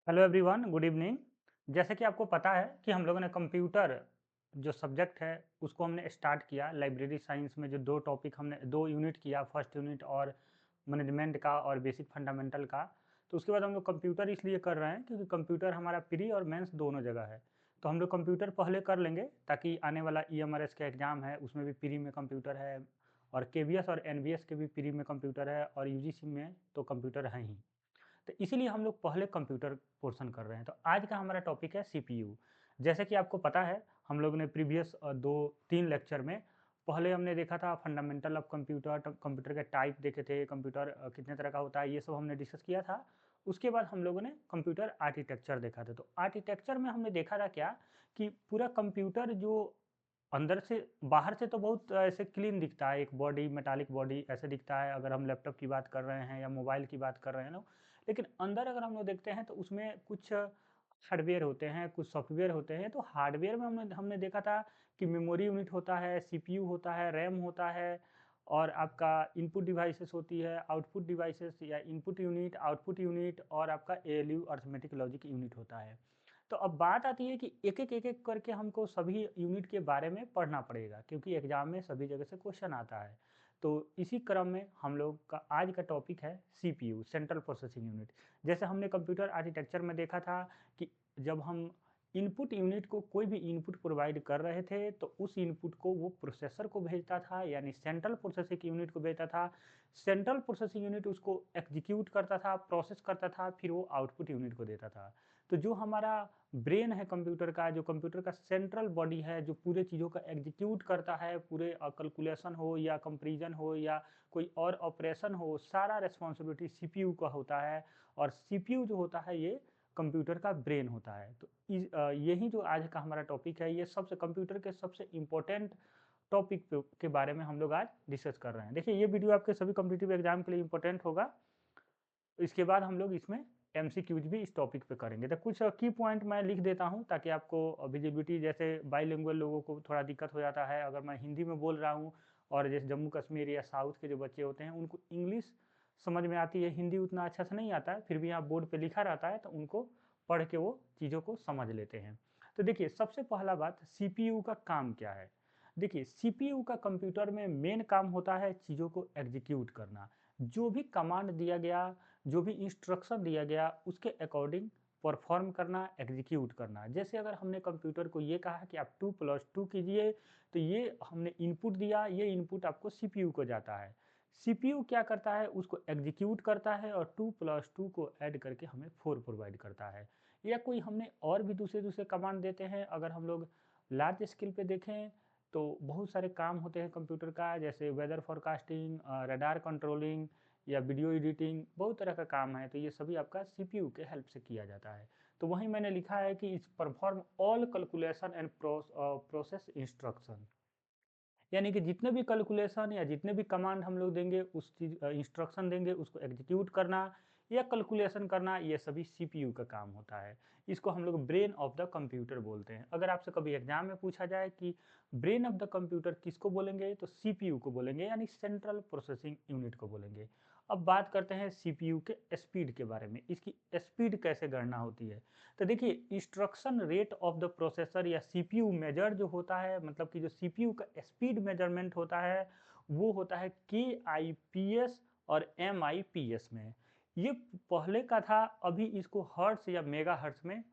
Hello everyone, good evening. जैसे कि आपको पता है कि हम लोगों ने कंप्यूटर जो सब्जेक्ट है उसको हमने स्टार्ट किया लाइब्रेरी साइंस में। जो दो टॉपिक हमने दो यूनिट किया, फर्स्ट यूनिट और मैनेजमेंट का और बेसिक फंडामेंटल का। तो उसके बाद हम लोग कंप्यूटर इसलिए कर रहे हैं क्योंकि कंप्यूटर हमारा प्री और मेंस दोनों जगह है। तो हम लोग कंप्यूटर पहले कर लेंगे ताकि आने वाला EMRS का एग्ज़ाम है उसमें भी प्री में कंप्यूटर है, और KVS और NVS के भी प्री में कंप्यूटर है, और UGC में तो कंप्यूटर है ही। तो इसीलिए हम लोग पहले कंप्यूटर पोर्शन कर रहे हैं। तो आज का हमारा टॉपिक है CPU। जैसे कि आपको पता है, हम लोग ने प्रीवियस 2-3 लेक्चर में पहले हमने देखा था फंडामेंटल ऑफ कंप्यूटर, कंप्यूटर के टाइप देखे थे, कंप्यूटर कितने तरह का होता है, ये सब हमने डिस्कस किया था। उसके बाद हम लोगों ने कंप्यूटर आर्किटेक्चर देखा था। तो आर्किटेक्चर में हमने देखा था क्या, कि पूरा कंप्यूटर जो अंदर से बाहर से तो बहुत ऐसे क्लीन दिखता है, एक बॉडी मेटालिक बॉडी ऐसे दिखता है अगर हम लैपटॉप की बात कर रहे हैं या मोबाइल की बात कर रहे हैं ना। लेकिन अंदर अगर हम लोग देखते हैं तो उसमें कुछ हार्डवेयर होते हैं, कुछ सॉफ्टवेयर होते हैं। तो हार्डवेयर में हमने हमने देखा था कि मेमोरी यूनिट होता है, CPU होता है, रैम होता है, और आपका इनपुट डिवाइसेस होती है, आउटपुट डिवाइसेस या इनपुट यूनिट, आउटपुट यूनिट, और आपका ALU अरिथमेटिक लॉजिक यूनिट होता है। तो अब बात आती है कि एक-एक करके हमको सभी यूनिट के बारे में पढ़ना पड़ेगा, क्योंकि एग्ज़ाम में सभी जगह से क्वेश्चन आता है। तो इसी क्रम में हम लोग का आज का टॉपिक है CPU, सेंट्रल प्रोसेसिंग यूनिट। जैसे हमने कंप्यूटर आर्किटेक्चर में देखा था कि जब हम इनपुट यूनिट को कोई भी इनपुट प्रोवाइड कर रहे थे तो उस इनपुट को वो प्रोसेसर को भेजता था, यानी सेंट्रल प्रोसेसिंग यूनिट को भेजता था। सेंट्रल प्रोसेसिंग यूनिट उसको एग्जीक्यूट करता था, प्रोसेस करता था, फिर वो आउटपुट यूनिट को देता था। तो जो हमारा ब्रेन है कंप्यूटर का, जो कंप्यूटर का सेंट्रल बॉडी है, जो पूरे चीज़ों का एग्जीक्यूट करता है, पूरे कैलकुलेशन हो या कंपैरिजन हो या कोई और ऑपरेशन हो, सारा रिस्पॉन्सिबिलिटी CPU का होता है। और CPU जो होता है ये कंप्यूटर का ब्रेन होता है। तो यही जो आज का हमारा टॉपिक है, ये सबसे कंप्यूटर के सबसे इम्पोर्टेंट टॉपिक के बारे में हम लोग आज डिस्कस कर रहे हैं। देखिए, ये वीडियो आपके सभी कॉम्पिटिटिव एग्जाम के लिए इम्पोर्टेंट होगा। इसके बाद हम लोग इसमें MCQs भी इस टॉपिक पे करेंगे। तो कुछ की पॉइंट मैं लिख देता हूँ ताकि आपको विजिबिलिटी, जैसे बाइलिंगुअल लोगों को थोड़ा दिक्कत हो जाता है अगर मैं हिंदी में बोल रहा हूँ, और जैसे जम्मू कश्मीर या साउथ के जो बच्चे होते हैं उनको इंग्लिश समझ में आती है, हिंदी उतना अच्छा से नहीं आता है, फिर भी यहाँ बोर्ड पे लिखा रहता है तो उनको पढ़ के वो चीज़ों को समझ लेते हैं। तो देखिए, सबसे पहला बात, CPU का काम क्या है। देखिए, CPU का कंप्यूटर में मेन काम होता है चीज़ों को एग्जीक्यूट करना। जो भी कमांड दिया गया, जो भी इंस्ट्रक्शन दिया गया, उसके अकॉर्डिंग परफॉर्म करना, एग्जीक्यूट करना। जैसे अगर हमने कंप्यूटर को ये कहा कि आप 2+2 कीजिए, तो ये हमने इनपुट दिया, ये इनपुट आपको CPU को जाता है। CPU क्या करता है, उसको एग्जीक्यूट करता है और 2+2 को ऐड करके हमें 4 प्रोवाइड करता है। या कोई हमने और भी दूसरे दूसरे कमांड देते हैं। अगर हम लोग लार्ज स्केल पे देखें तो बहुत सारे काम होते हैं कंप्यूटर का, जैसे वेदर फोरकास्टिंग, रडार कंट्रोलिंग या वीडियो एडिटिंग, बहुत तरह का काम है। तो ये सभी आपका CPU के हेल्प से किया जाता है। तो वहीं मैंने लिखा है कि इस perform all calculation and process instruction, यानी कि जितने भी कैलकुलेशन या जितने भी कमांड हम लोग देंगे, उस चीज इंस्ट्रक्शन देंगे, उसको एग्जीक्यूट करना या कैलकुलेशन करना, ये सभी CPU का काम होता है। इसको हम लोग ब्रेन ऑफ द कंप्यूटर बोलते हैं। अगर आपसे कभी एग्जाम में पूछा जाए कि ब्रेन ऑफ द कंप्यूटर किसको बोलेंगे, तो CPU को बोलेंगे, यानी सेंट्रल प्रोसेसिंग यूनिट को बोलेंगे। अब बात करते हैं CPU के स्पीड के बारे में, इसकी स्पीड कैसे गणना होती है। तो देखिए, instruction rate of the processor या CPU मेजर जो होता है, मतलब कि जो CPU का स्पीड मेजरमेंट होता है, वो होता है KIPS और MIPS में। ये पहले का था, अभी इसको हर्ट्स या मेगा हर्ट्स में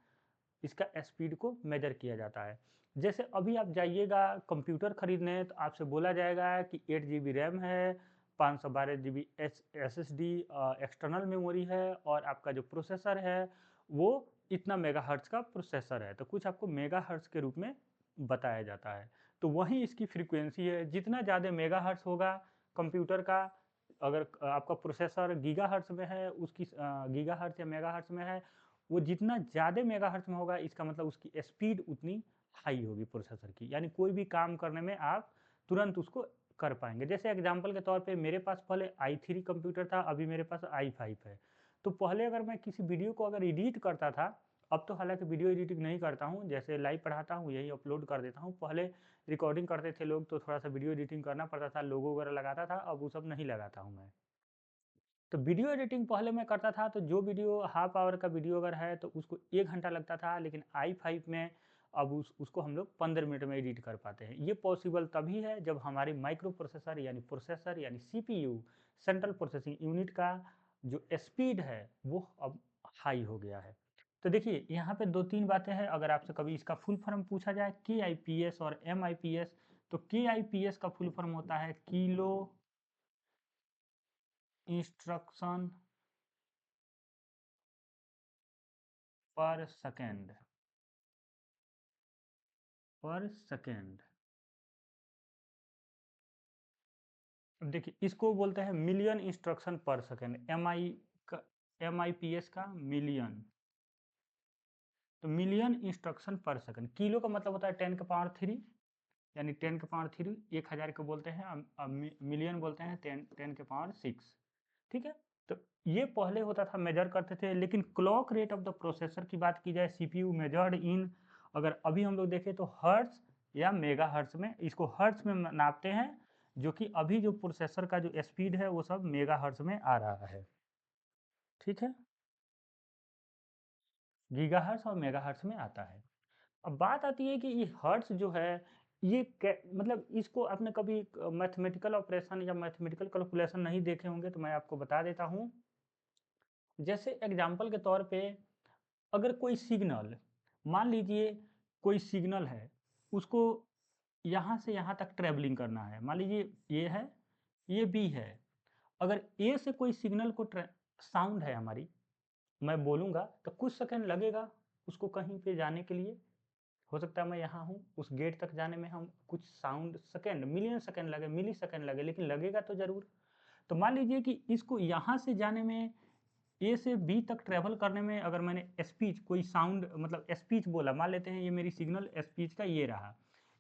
इसका स्पीड को मेजर किया जाता है। जैसे अभी आप जाइएगा कंप्यूटर खरीदने तो आपसे बोला जाएगा कि 8 GB रैम है, 512 GB SSD एक्सटर्नल मेमोरी है, और आपका जो प्रोसेसर है वो इतना मेगाहर्ट्ज़ का प्रोसेसर है। तो कुछ आपको मेगाहर्ट्ज़ के रूप में बताया जाता है। तो वही इसकी फ्रीक्वेंसी है। जितना ज़्यादा मेगाहर्ट्ज़ होगा कंप्यूटर का, अगर आपका प्रोसेसर गीगाहर्ट्ज़ में है, उसकी गीगाहर्ट्ज़ या मेगाहर्ट्ज़ में है, वो जितना ज़्यादा मेगाहर्ट्ज़ में होगा, इसका मतलब उसकी स्पीड उतनी हाई होगी प्रोसेसर की, यानी कोई भी काम करने में आप तुरंत उसको कर पाएंगे। जैसे एग्जांपल के तौर पे मेरे पास पहले i3 कंप्यूटर था, अभी मेरे पास i5 है। तो पहले अगर मैं किसी वीडियो को अगर एडिट करता था, अब तो हालांकि वीडियो एडिटिंग नहीं करता हूँ, जैसे लाइव पढ़ाता हूँ यही अपलोड कर देता हूँ। पहले रिकॉर्डिंग करते थे लोग तो थोड़ा सा वीडियो एडिटिंग करना पड़ता था, लोगो वगैरह लगाता था, अब वो सब नहीं लगाता हूँ मैं। तो वीडियो एडिटिंग पहले मैं करता था, तो जो वीडियो हाफ आवर का वीडियो अगर है तो उसको 1 घंटा लगता था, लेकिन i5 में अब उसको हम लोग 15 मिनट में एडिट कर पाते हैं। ये पॉसिबल तभी है जब हमारी माइक्रो प्रोसेसर यानी CPU, सेंट्रल प्रोसेसिंग यूनिट का जो स्पीड है वो अब हाई हो गया है। तो देखिए यहाँ पे 2-3 बातें हैं, अगर आपसे कभी इसका फुल फॉर्म पूछा जाए KIPS और MIPS, तो KIPS का फुल फॉर्म होता है किलो इंस्ट्रक्शन पर सेकेंड। अब देखिए इसको बोलते हैं मिलियन इंस्ट्रक्शन पर सेकेंड, MIPS का मिलियन। तो मिलियन इंस्ट्रक्शन पर सेकेंड, किलो का मतलब होता है 10 के पावर 3, यानी 10 के पावर 3 1000 को बोलते हैं, मिलियन बोलते हैं 10 के पावर 6। ठीक है, तो ये पहले होता था, मेजर करते थे। लेकिन clock rate of the processor की बात की जाए, CPU मेजर्ड इन, अगर अभी हम लोग देखें तो हर्ट्ज या मेगा हर्ट्ज में, इसको हर्ट्ज में नापते हैं, जो कि अभी जो प्रोसेसर का जो स्पीड है वो सब मेगा हर्ट्ज में आ रहा है। ठीक है, गीगा हर्ट्ज और मेगा हर्ट्ज में आता है। अब बात आती है कि ये हर्ट्ज जो है, ये मतलब इसको आपने कभी मैथमेटिकल ऑपरेशन या मैथमेटिकल कैलकुलेशन नहीं देखे होंगे, तो मैं आपको बता देता हूँ। जैसे एग्जांपल के तौर पे, अगर कोई सिग्नल, मान लीजिए कोई सिग्नल है, उसको यहाँ से यहाँ तक ट्रैवलिंग करना है, मान लीजिए ये है, ये बी है। अगर ए से कोई सिग्नल को साउंड है हमारी, मैं बोलूँगा तो कुछ सेकंड लगेगा उसको कहीं पे जाने के लिए। हो सकता है मैं यहाँ हूँ, उस गेट तक जाने में हम कुछ साउंड सेकंड, मिलियन सेकंड लगे, मिली सेकंड लगे, लेकिन लगेगा तो ज़रूर। तो मान लीजिए कि इसको यहाँ से जाने में, ए से बी तक ट्रैवल करने में, अगर मैंने स्पीच, कोई साउंड मतलब स्पीच बोला, मान लेते हैं ये मेरी सिग्नल स्पीच का ये रहा,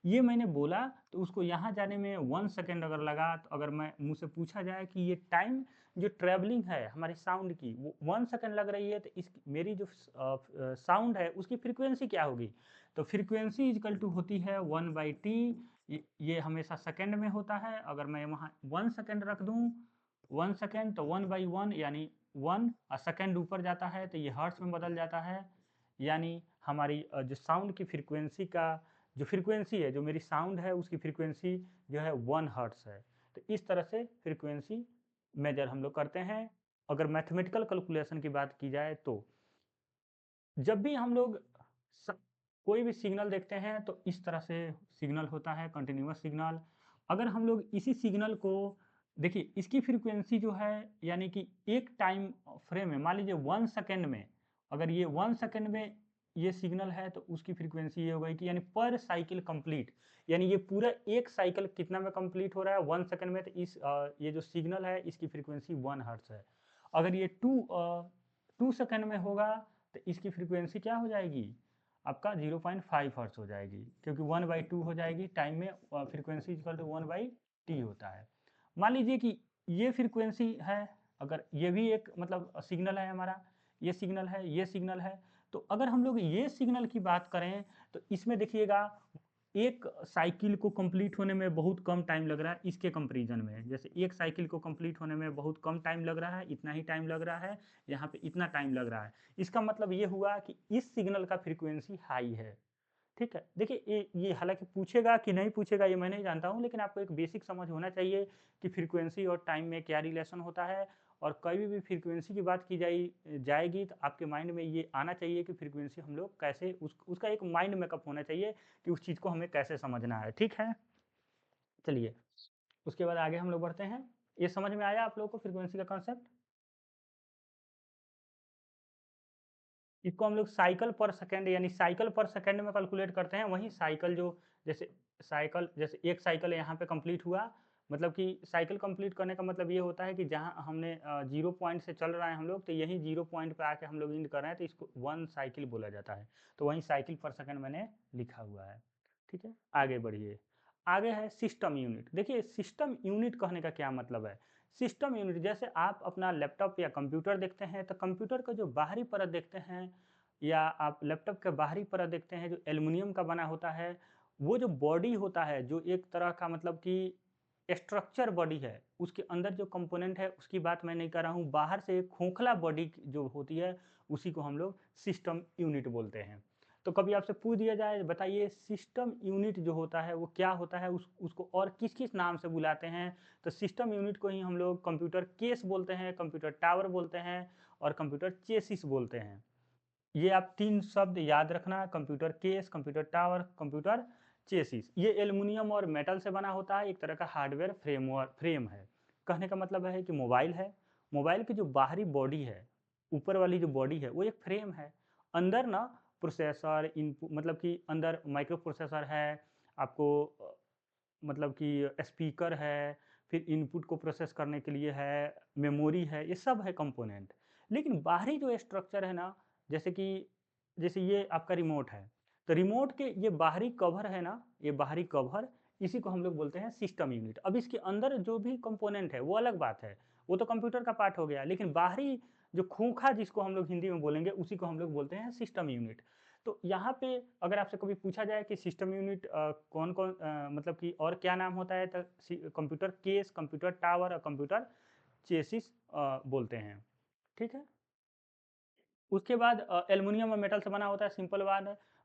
ये मैंने बोला, तो उसको यहाँ जाने में 1 सेकंड अगर लगा, तो अगर मैं मुझसे पूछा जाए कि ये टाइम जो ट्रैवलिंग है हमारी साउंड की वो 1 सेकंड लग रही है, तो इस मेरी जो साउंड है उसकी फ्रीक्वेंसी क्या होगी? तो फ्रीक्वेंसी इजकल टू होती है 1/t। ये हमेशा सेकंड में होता है। अगर मैं वहाँ 1 सेकंड रख दूँ, 1 सेकंड, तो 1/1 यानी 1, सेकंड ऊपर जाता है तो ये हर्ट्ज में बदल जाता है, यानी हमारी जो साउंड की फ्रीक्वेंसी का जो फ्रीक्वेंसी है, जो मेरी साउंड है उसकी फ्रीक्वेंसी जो है 1 हर्ट्ज है। तो इस तरह से फ्रीक्वेंसी मेजर हम लोग करते हैं। अगर मैथमेटिकल कैलकुलेशन की बात की जाए तो जब भी हम लोग कोई भी सिग्नल देखते हैं तो इस तरह से सिग्नल होता है, कंटिन्यूअस सिग्नल। अगर हम लोग इसी सिग्नल को देखिए, इसकी फ्रीक्वेंसी जो है, यानी कि एक टाइम फ्रेम में, मान लीजिए 1 सेकंड में, अगर ये 1 सेकंड में ये सिग्नल है तो उसकी फ्रीक्वेंसी ये हो गई कि यानी पर साइकिल कंप्लीट, यानी ये पूरा एक साइकिल कितना में कंप्लीट हो रहा है 1 सेकंड में, तो ये जो सिग्नल है इसकी फ्रीक्वेंसी 1 हर्ट्ज है। अगर ये 2 सेकंड में होगा तो इसकी फ्रीक्वेंसी क्या हो जाएगी, आपका 0.5 हर्ट्ज हो जाएगी, क्योंकि 1/2 हो जाएगी टाइम में, फ्रीक्वेंसी इक्वल टू 1/t होता है। मान लीजिए कि ये फ्रीक्वेंसी है, अगर ये भी एक मतलब सिग्नल है हमारा, ये सिग्नल है, ये सिग्नल है, तो अगर हम लोग ये सिग्नल की बात करें तो इसमें देखिएगा एक साइकिल को कंप्लीट होने में बहुत कम टाइम लग रहा है इसके कंपैरिजन में। जैसे एक साइकिल को कंप्लीट होने में बहुत कम टाइम लग रहा है, इतना ही टाइम लग रहा है, यहाँ पे इतना टाइम लग रहा है। इसका मतलब ये हुआ कि इस सिग्नल का फ्रीक्वेंसी हाई है। ठीक है, देखिए ये हालांकि पूछेगा कि नहीं पूछेगा ये मैं नहीं जानता हूँ, लेकिन आपको एक बेसिक समझ होना चाहिए कि फ्रीक्वेंसी और टाइम में क्या रिलेशन होता है। और कभी भी फ्रीक्वेंसी की बात की जाएगी तो आपके माइंड में ये आना चाहिए कि फ्रीक्वेंसी हम लोग कैसे उसका एक माइंड मेकअप होना चाहिए कि उस चीज़ को हमें कैसे समझना है। ठीक है, चलिए उसके बाद आगे हम लोग बढ़ते हैं। ये समझ में आया आप लोगों को फ्रीक्वेंसी का कॉन्सेप्ट? इसको हम लोग साइकिल पर सेकंड, यानी साइकिल पर सेकंड में कैलकुलेट करते हैं। वहीं साइकिल जो, जैसे एक साइकिल यहाँ पे कंप्लीट हुआ, मतलब कि साइकिल कंप्लीट करने का मतलब ये होता है कि जहाँ हमने 0 पॉइंट से चल रहे हैं हम लोग, तो यहीं 0 पॉइंट पे आके हम लोग एंड कर रहे हैं, तो इसको 1 साइकिल बोला जाता है। तो वहीं साइकिल पर सेकंड मैंने लिखा हुआ है। ठीक है, आगे बढ़िए। आगे है सिस्टम यूनिट। देखिए सिस्टम यूनिट कहने का क्या मतलब है। सिस्टम यूनिट, जैसे आप अपना लैपटॉप या कंप्यूटर देखते हैं, तो कंप्यूटर का जो बाहरी परत देखते हैं, या आप लैपटॉप का बाहरी परत देखते हैं जो एल्युमिनियम का बना होता है, वो जो बॉडी होता है, जो एक तरह का मतलब कि स्ट्रक्चर बॉडी है, उसके अंदर जो कंपोनेंट है उसकी बात मैं नहीं कर रहा हूँ, बाहर से एक खोखला बॉडी जो होती है उसी को हम लोग सिस्टम यूनिट बोलते हैं। तो कभी आपसे पूछ दिया जाए, बताइए सिस्टम यूनिट जो होता है वो क्या होता है, उसको और किस किस नाम से बुलाते हैं, तो सिस्टम यूनिट को ही हम लोग कंप्यूटर केस बोलते हैं, कंप्यूटर टावर बोलते हैं और कंप्यूटर चेसिस बोलते हैं। ये आप 3 शब्द याद रखना, computer case, computer tower, computer chassis. ये एल्युमिनियम और मेटल से बना होता है, एक तरह का हार्डवेयर फ्रेम है। कहने का मतलब है कि मोबाइल है, मोबाइल की जो बाहरी बॉडी है, ऊपर वाली जो बॉडी है वो एक फ्रेम है। अंदर ना प्रोसेसर इनपुट, मतलब कि अंदर माइक्रो प्रोसेसर है, आपको मतलब कि स्पीकर है, फिर इनपुट को प्रोसेस करने के लिए है, मेमोरी है, ये सब है कंपोनेंट। लेकिन बाहरी जो स्ट्रक्चर है ना, जैसे कि जैसे ये आपका रिमोट है, तो रिमोट के ये बाहरी कवर है ना, ये बाहरी कवर, इसी को हम लोग बोलते हैं सिस्टम यूनिट। अब इसके अंदर जो भी कंपोनेंट है वो अलग बात है, वो तो कंप्यूटर का पार्ट हो गया, लेकिन बाहरी जो खोखा जिसको हम लोग हिंदी में बोलेंगे उसी को हम लोग बोलते हैं सिस्टम यूनिट। तो यहाँ पे अगर आपसे कभी पूछा जाए कि सिस्टम यूनिट कौन कौन मतलब कि और क्या नाम होता है, तो कंप्यूटर केस, कंप्यूटर टावर और कंप्यूटर चेसिस बोलते हैं। ठीक है। उसके बाद एल्युमिनियम और मेटल से बना होता है, सिंपल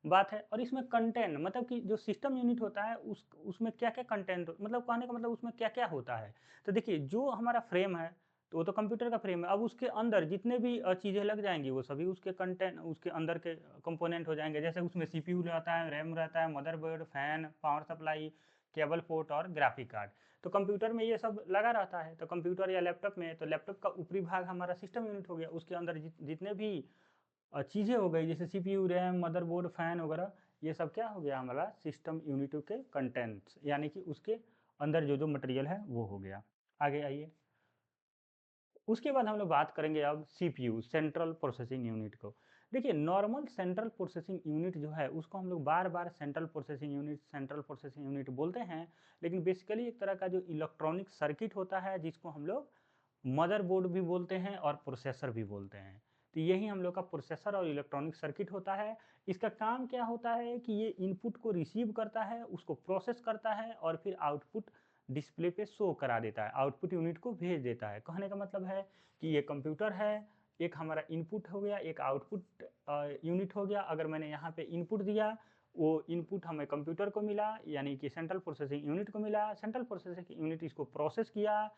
बात है। और इसमें कंटेंट, मतलब कि जो सिस्टम यूनिट होता है उसमें क्या क्या कंटेंट, मतलब कहने का मतलब उसमें क्या क्या होता है। तो देखिए जो हमारा फ्रेम है तो वो तो कंप्यूटर का फ्रेम है, अब उसके अंदर जितने भी चीज़ें लग जाएंगी वो सभी उसके कंटेंट, उसके अंदर के कंपोनेंट हो जाएंगे। जैसे उसमें सीपीयू रहता है, रैम रहता है, motherboard, fan, power supply, cable port और ग्राफिक कार्ड। तो कंप्यूटर में ये सब लगा रहता है, तो कंप्यूटर या लैपटॉप में, तो लैपटॉप का ऊपरी भाग हमारा सिस्टम यूनिट हो गया, उसके अंदर जितने भी चीज़ें हो गई, जैसे सीपीयू, रैम, मदरबोर्ड, फैन वगैरह, ये सब क्या हो गया हमारा सिस्टम यूनिट के कंटेंट्स, यानी कि उसके अंदर जो जो मटेरियल है वो हो गया। आगे आइए। उसके बाद हम लोग बात करेंगे अब सीपीयू, सेंट्रल प्रोसेसिंग यूनिट को। देखिए नॉर्मल सेंट्रल प्रोसेसिंग यूनिट जो है उसको हम लोग बार बार सेंट्रल प्रोसेसिंग यूनिट बोलते हैं, लेकिन बेसिकली एक तरह का जो इलेक्ट्रॉनिक सर्किट होता है जिसको हम लोग मदरबोर्ड भी बोलते हैं और प्रोसेसर भी बोलते हैं। तो यही हम लोग का प्रोसेसर और इलेक्ट्रॉनिक सर्किट होता है। इसका काम क्या होता है कि ये इनपुट को रिसीव करता है, उसको प्रोसेस करता है और फिर आउटपुट डिस्प्ले पे शो करा देता है, आउटपुट यूनिट को भेज देता है। कहने का मतलब है कि ये कंप्यूटर है, एक हमारा इनपुट हो गया, एक आउटपुट यूनिट हो गया। अगर मैंने यहाँ पे इनपुट दिया, वो इनपुट हमें कंप्यूटर को मिला, यानी कि सेंट्रल प्रोसेसिंग यूनिट को मिला, सेंट्रल प्रोसेसिंग यूनिट इसको प्रोसेस किया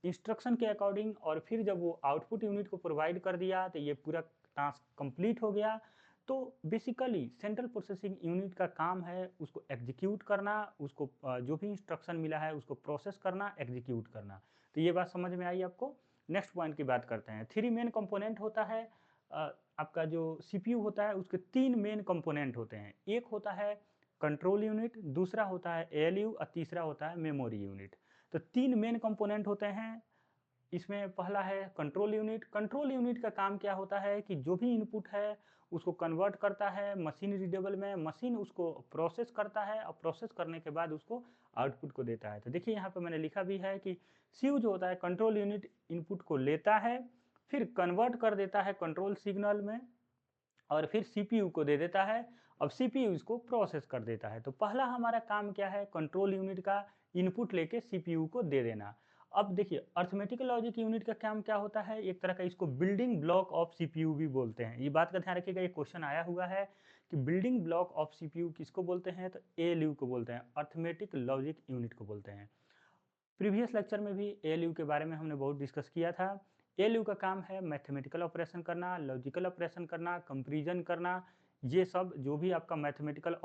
इंस्ट्रक्शन के अकॉर्डिंग, और फिर जब वो आउटपुट यूनिट को प्रोवाइड कर दिया तो ये पूरा टास्क कंप्लीट हो गया। तो बेसिकली सेंट्रल प्रोसेसिंग यूनिट का काम है उसको एग्जीक्यूट करना, उसको जो भी इंस्ट्रक्शन मिला है उसको प्रोसेस करना, एग्जीक्यूट करना। तो ये बात समझ में आई आपको। नेक्स्ट पॉइंट की बात करते हैं। 3 मेन कंपोनेंट होता है आपका जो सीपीयू होता है, उसके 3 मेन कंपोनेंट होते हैं। एक होता है कंट्रोल यूनिट, दूसरा होता है एएलयू और तीसरा होता है मेमोरी यूनिट। तो 3 मेन कंपोनेंट होते हैं इसमें। पहला है कंट्रोल यूनिट। कंट्रोल यूनिट का काम क्या होता है कि जो भी इनपुट है उसको कन्वर्ट करता है मशीन रीडेबल में, मशीन उसको प्रोसेस करता है और प्रोसेस करने के बाद उसको आउटपुट को देता है। तो देखिए यहाँ पे मैंने लिखा भी है कि सीयू जो होता है कंट्रोल यूनिट इनपुट को लेता है, फिर कन्वर्ट कर देता है कंट्रोल सिग्नल में और फिर सीपीयू को दे देता है। अब सीपीयू इसको प्रोसेस कर देता है। तो पहला हमारा काम क्या है, कंट्रोल यूनिट का इनपुट लेके सीपीयू को दे देना। अब देखिए अर्थमेटिक लॉजिक यूनिट का काम क्या होता है, एक तरह का इसको बिल्डिंग ब्लॉक ऑफ सीपीयू भी बोलते हैं। ये बात का ध्यान रखिएगा, एक क्वेश्चन आया हुआ है कि बिल्डिंग ब्लॉक ऑफ सीपीयू किसको बोलते हैं, तो एएलयू को बोलते हैं, अर्थमेटिक लॉजिक यूनिट को बोलते हैं। प्रीवियस लेक्चर में भी एएलयू के बारे में हमने बहुत डिस्कस किया था। एएलयू का काम है मैथमेटिकल ऑपरेशन करना, लॉजिकल ऑपरेशन करना, कंपैरिजन करना। ये सब जो भी आपका मैथमेटिकल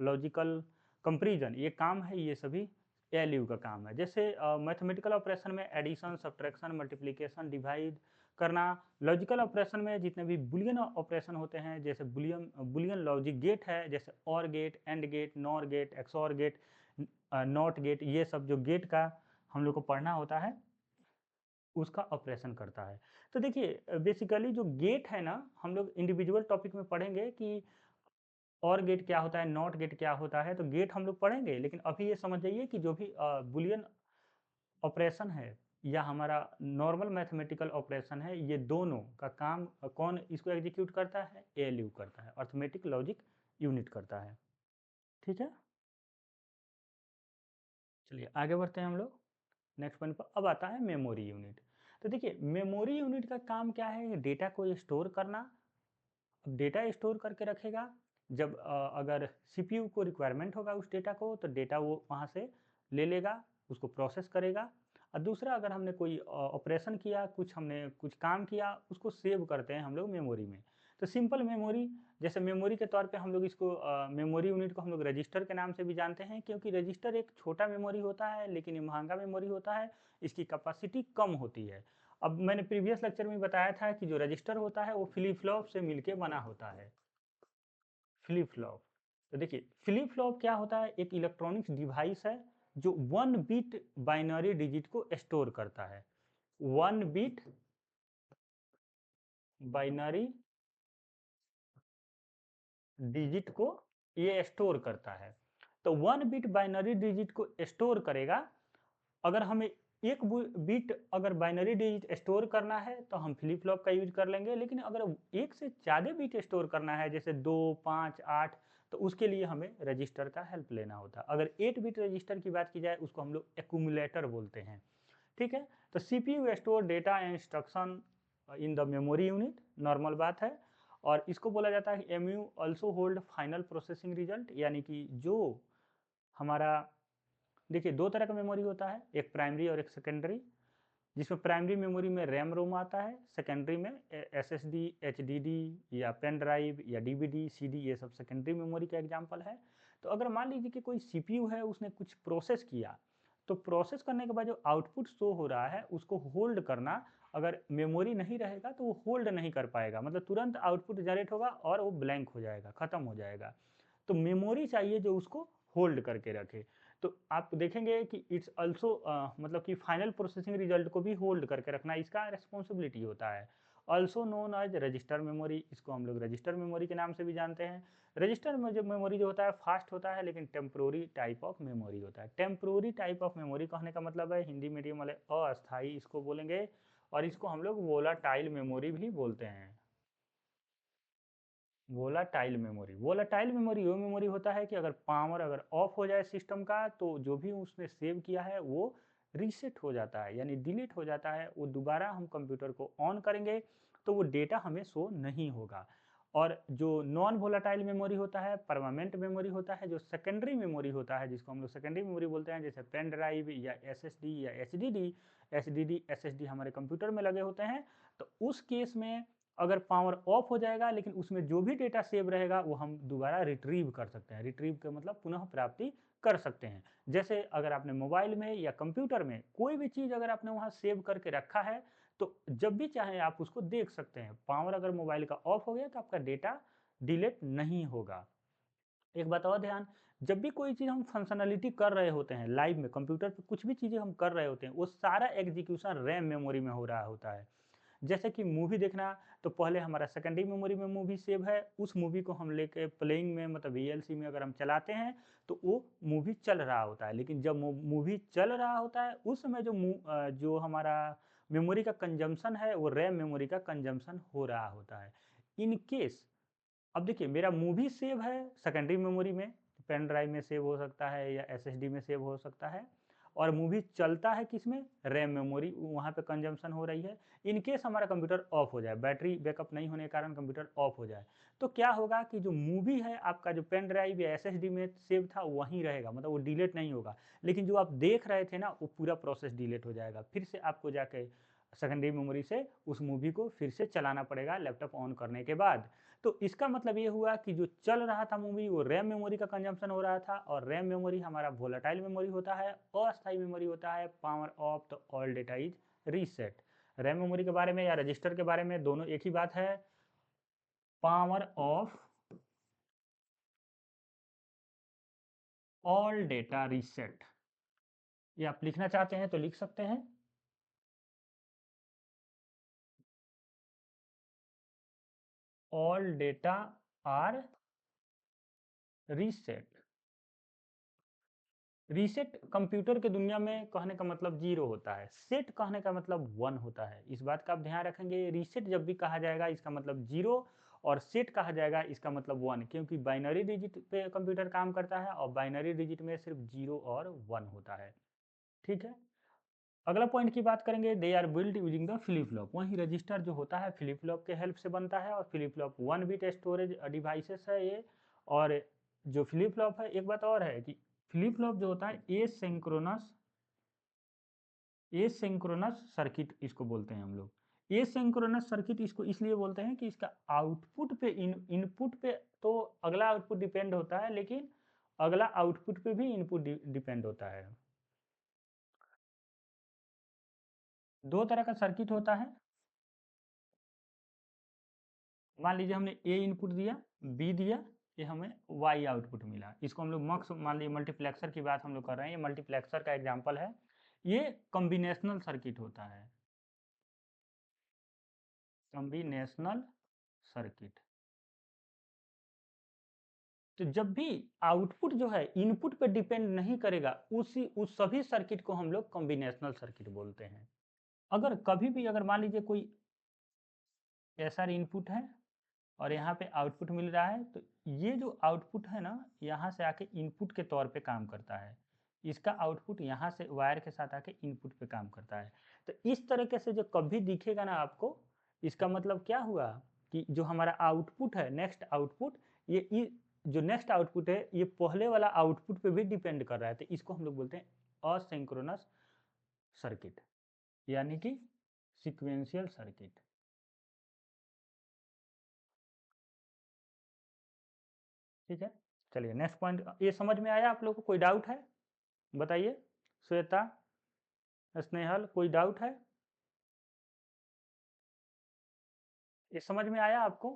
लॉजिकल कंपैरिजन ये काम है, ये सभी एएलयू का काम है। जैसे मैथमेटिकल ऑपरेशन में एडिशन, सब्ट्रैक्शन, मल्टीप्लिकेशन, डिवाइड करना। लॉजिकल ऑपरेशन में जितने भी बुलियन ऑपरेशन होते हैं, जैसे बुलियन बुलियन लॉजिक गेट है, जैसे OR gate, AND gate, NOR gate, XOR gate, NOT gate, ये सब जो गेट का हम लोग को पढ़ना होता है उसका ऑपरेशन करता है। तो देखिए बेसिकली जो गेट है ना, हम लोग इंडिविजुअल टॉपिक में पढ़ेंगे कि और गेट क्या होता है, नॉट गेट क्या होता है, तो गेट हम लोग पढ़ेंगे। लेकिन अभी ये समझ जाइए कि जो भी बुलियन ऑपरेशन है या हमारा नॉर्मल मैथमेटिकल ऑपरेशन है, ये दोनों का काम कौन इसको एग्जीक्यूट करता है, एएलयू करता है, अर्थमेटिक लॉजिक यूनिट करता है। ठीक है, चलिए आगे बढ़ते हैं हम लोग। नेक्स्ट पॉइंट पर अब आता है मेमोरी यूनिट। तो देखिए मेमोरी यूनिट का काम क्या है, डेटा को स्टोर करना। डेटा स्टोर करके रखेगा, जब अगर सीपीयू को रिक्वायरमेंट होगा उस डेटा को, तो डेटा वो वहाँ से ले लेगा, उसको प्रोसेस करेगा। और दूसरा, अगर हमने कोई ऑपरेशन किया, हमने कुछ काम किया, उसको सेव करते हैं हम लोग मेमोरी में। तो सिंपल मेमोरी, जैसे मेमोरी के तौर पे हम लोग इसको मेमोरी यूनिट को हम लोग रजिस्टर के नाम से भी जानते हैं, क्योंकि रजिस्टर एक छोटा मेमोरी होता है लेकिन ये महंगा मेमोरी होता है, इसकी कैपेसिटी कम होती है। अब मैंने प्रीवियस लेक्चर में बताया था कि जो रजिस्टर होता है वो फ्लिप फ्लॉप से मिलके बना होता है। फ्लिप फ्लॉप, तो देखिए फ्लिप फ्लॉप क्या होता है, एक इलेक्ट्रॉनिक्स डिवाइस है जो 1 बिट बाइनरी डिजिट को स्टोर करता है। 1 बिट बाइनरी डिजिट को ये स्टोर करता है। तो 1 बिट बाइनरी डिजिट को स्टोर करेगा। अगर हमें एक बिट अगर बाइनरी डिजिट स्टोर करना है तो हम फ्लिप फ्लॉप का यूज कर लेंगे, लेकिन अगर एक से ज़्यादा बिट स्टोर करना है, जैसे 2, 5, 8, तो उसके लिए हमें रजिस्टर का हेल्प लेना होता है। अगर 8 बिट रजिस्टर की बात की जाए, उसको हम लोग एक्यूमुलेटर बोलते हैं। ठीक है, तो CPU store data and instruction in the memory unit, normal बात है। और इसको बोला जाता है MU also hold final processing result, यानी कि जो हमारा, देखिए दो तरह का मेमोरी होता है, एक प्राइमरी और एक सेकेंडरी। जिसमें प्राइमरी मेमोरी में रैम रोम आता है, सेकेंडरी में एसएसडी, एचडीडी या पेन ड्राइव या डीवीडी, सीडी, ये सब सेकेंडरी मेमोरी का एग्जांपल है। तो अगर मान लीजिए कि कोई सीपीयू है, उसने कुछ प्रोसेस किया, तो प्रोसेस करने के बाद जो आउटपुट शो हो रहा है उसको होल्ड करना, अगर मेमोरी नहीं रहेगा तो वो होल्ड नहीं कर पाएगा, मतलब तुरंत आउटपुट जनरेट होगा और वो ब्लैंक हो जाएगा, खत्म हो जाएगा। तो मेमोरी चाहिए जो उसको होल्ड करके रखे। तो आप देखेंगे कि इट्स ऑल्सो मतलब कि फाइनल प्रोसेसिंग रिजल्ट को भी होल्ड करके रखना इसका रिस्पॉन्सिबिलिटी होता है। Also known as register memory, इसको हम लोग रजिस्टर मेमोरी के नाम से भी जानते हैं। रजिस्टर में जो मेमोरी जो होता है फास्ट होता है, लेकिन टेम्प्रोरी टाइप ऑफ मेमोरी होता है। टेम्प्रोरी टाइप ऑफ मेमोरी कहने का मतलब है, हिंदी मीडियम वाले अस्थाई इसको बोलेंगे, और इसको हम लोग वोलाटाइल मेमोरी भी बोलते हैं। वोलाटाइल मेमोरी, वोलाटाइल मेमोरी वो मेमोरी होता है कि अगर पावर अगर ऑफ हो जाए सिस्टम का, तो जो भी उसने सेव किया है वो रीसेट हो जाता है, यानी डिलीट हो जाता है। वो दोबारा हम कंप्यूटर को ऑन करेंगे तो वो डेटा हमें शो नहीं होगा। और जो नॉन वोलाटाइल मेमोरी होता है, परमानेंट मेमोरी होता है, जो सेकेंडरी मेमोरी होता है, जिसको हम लोग सेकेंडरी मेमोरी बोलते हैं, जैसे पेन ड्राइव या एसएसडी या एचडीडी एसएसडी हमारे कंप्यूटर में लगे होते हैं। तो उस केस में अगर पावर ऑफ हो जाएगा, लेकिन उसमें जो भी डेटा सेव रहेगा वो हम दोबारा रिट्रीव कर सकते हैं। रिट्रीव का मतलब पुनः प्राप्ति कर सकते हैं। जैसे अगर आपने मोबाइल में या कंप्यूटर में कोई भी चीज़ अगर आपने वहाँ सेव करके रखा है, तो जब भी चाहे आप उसको देख सकते हैं। पावर अगर मोबाइल का ऑफ हो गया तो आपका डेटा डिलीट नहीं होगा। एक बात और ध्यान, जब भी कोई चीज़ हम फंक्शनलिटी कर रहे होते हैं लाइव में, कंप्यूटर पे कुछ भी चीज़ें हम कर रहे होते हैं, वो सारा एग्जीक्यूशन रैम मेमोरी में हो रहा होता है। जैसे कि मूवी देखना, तो पहले हमारा सेकेंडरी मेमोरी में मूवी सेव है, उस मूवी को हम लेके प्लेइंग में, मतलब वीएलसी में अगर हम चलाते हैं, तो वो मूवी चल रहा होता है। लेकिन जब मूवी चल रहा होता है, उस समय जो हमारा मेमोरी का कंजम्पशन है, वो रैम मेमोरी का कंजम्पशन हो रहा होता है। इन केस, अब देखिए मेरा मूवी सेव है सेकेंडरी मेमोरी में, पेन ड्राइव में सेव हो सकता है या एसएसडी में सेव हो सकता है, और मूवी चलता है किसमें, रैम मेमोरी, वहाँ पे कंजम्पशन हो रही है। इन केस हमारा कंप्यूटर ऑफ हो जाए, बैटरी बैकअप नहीं होने के कारण कंप्यूटर ऑफ हो जाए, तो क्या होगा कि जो मूवी है आपका, जो पेन ड्राइव या एसएसडी में सेव था वहीं रहेगा, मतलब वो डिलीट नहीं होगा। लेकिन जो आप देख रहे थे ना, वो पूरा प्रोसेस डिलीट हो जाएगा। फिर से आपको जाके सेकेंडरी मेमोरी से उस मूवी को फिर से चलाना पड़ेगा लैपटॉप ऑन करने के बाद। तो इसका मतलब ये हुआ कि जो चल रहा था मूवी, वो रैम मेमोरी का कंजम्पशन हो रहा था, और रैम मेमोरी हमारा वोलेटाइल मेमोरी होता है, अस्थायी मेमोरी होता है। पावर ऑफ तो all data is reset. RAM memory के बारे में या रजिस्टर के बारे में दोनों एक ही बात है। Power off all data reset, ये आप लिखना चाहते हैं तो लिख सकते हैं। All data are reset. Reset computer के दुनिया में कहने का मतलब जीरो होता है, सेट कहने का मतलब वन होता है। इस बात का आप ध्यान रखेंगे, रीसेट जब भी कहा जाएगा इसका मतलब जीरो, और सेट कहा जाएगा इसका मतलब वन, क्योंकि बाइनरी डिजिट पे कंप्यूटर काम करता है, और बाइनरी डिजिट में सिर्फ जीरो और वन होता है। ठीक है, अगला पॉइंट की बात करेंगे, they are build using the flip flop. वहीं रजिस्टर जो होता है फ्लिप फ्लॉप के हेल्प से बनता है, और flip flop 1 bit storage devices है ये। और जो फ्लिप फ्लॉप है, एक बात और है कि फ्लिप फ्लॉप जो होता है एसिंक्रोनस सर्किट इसको बोलते हैं हम लोग। एसिंक्रोनस सर्किट इसको इसलिए बोलते हैं कि इसका आउटपुट पे इनपुट पे तो अगला आउटपुट डिपेंड होता है, लेकिन अगला आउटपुट पे भी इनपुट डिपेंड होता है। दो तरह का सर्किट होता है। मान लीजिए हमने ए इनपुट दिया, बी दिया, ये हमें वाई आउटपुट मिला। इसको हम लोग मक्स मान लीजिए मल्टीप्लेक्सर की बात हम लोग कर रहे हैं, ये मल्टीप्लेक्सर का एग्जांपल है। ये कॉम्बिनेशनल सर्किट होता है, कॉम्बिनेशनल सर्किट। तो जब भी आउटपुट जो है इनपुट पे डिपेंड नहीं करेगा, उस सभी सर्किट को हम लोग कॉम्बिनेशनल सर्किट बोलते हैं। अगर कभी भी अगर मान लीजिए कोई ऐसा इनपुट है और यहाँ पे आउटपुट मिल रहा है, तो ये जो आउटपुट है ना, यहाँ से आके इनपुट के तौर पे काम करता है। इसका आउटपुट यहाँ से वायर के साथ आके इनपुट पे काम करता है। तो इस तरीके से जो कभी दिखेगा ना आपको, इसका मतलब क्या हुआ कि जो हमारा आउटपुट है, नेक्स्ट आउटपुट, ये जो नेक्स्ट आउटपुट है ये पहले वाला आउटपुट पे भी डिपेंड कर रहा है। तो इसको हम लोग बोलते हैं असिंक्रोनस सर्किट, यानी कि सीक्वेंशियल सर्किट। ठीक है, चलिए नेक्स्ट पॉइंट। ये समझ में आया आप लोगों को? कोई डाउट है बताइए। श्वेता, स्नेहल, कोई डाउट है? ये समझ में आया आपको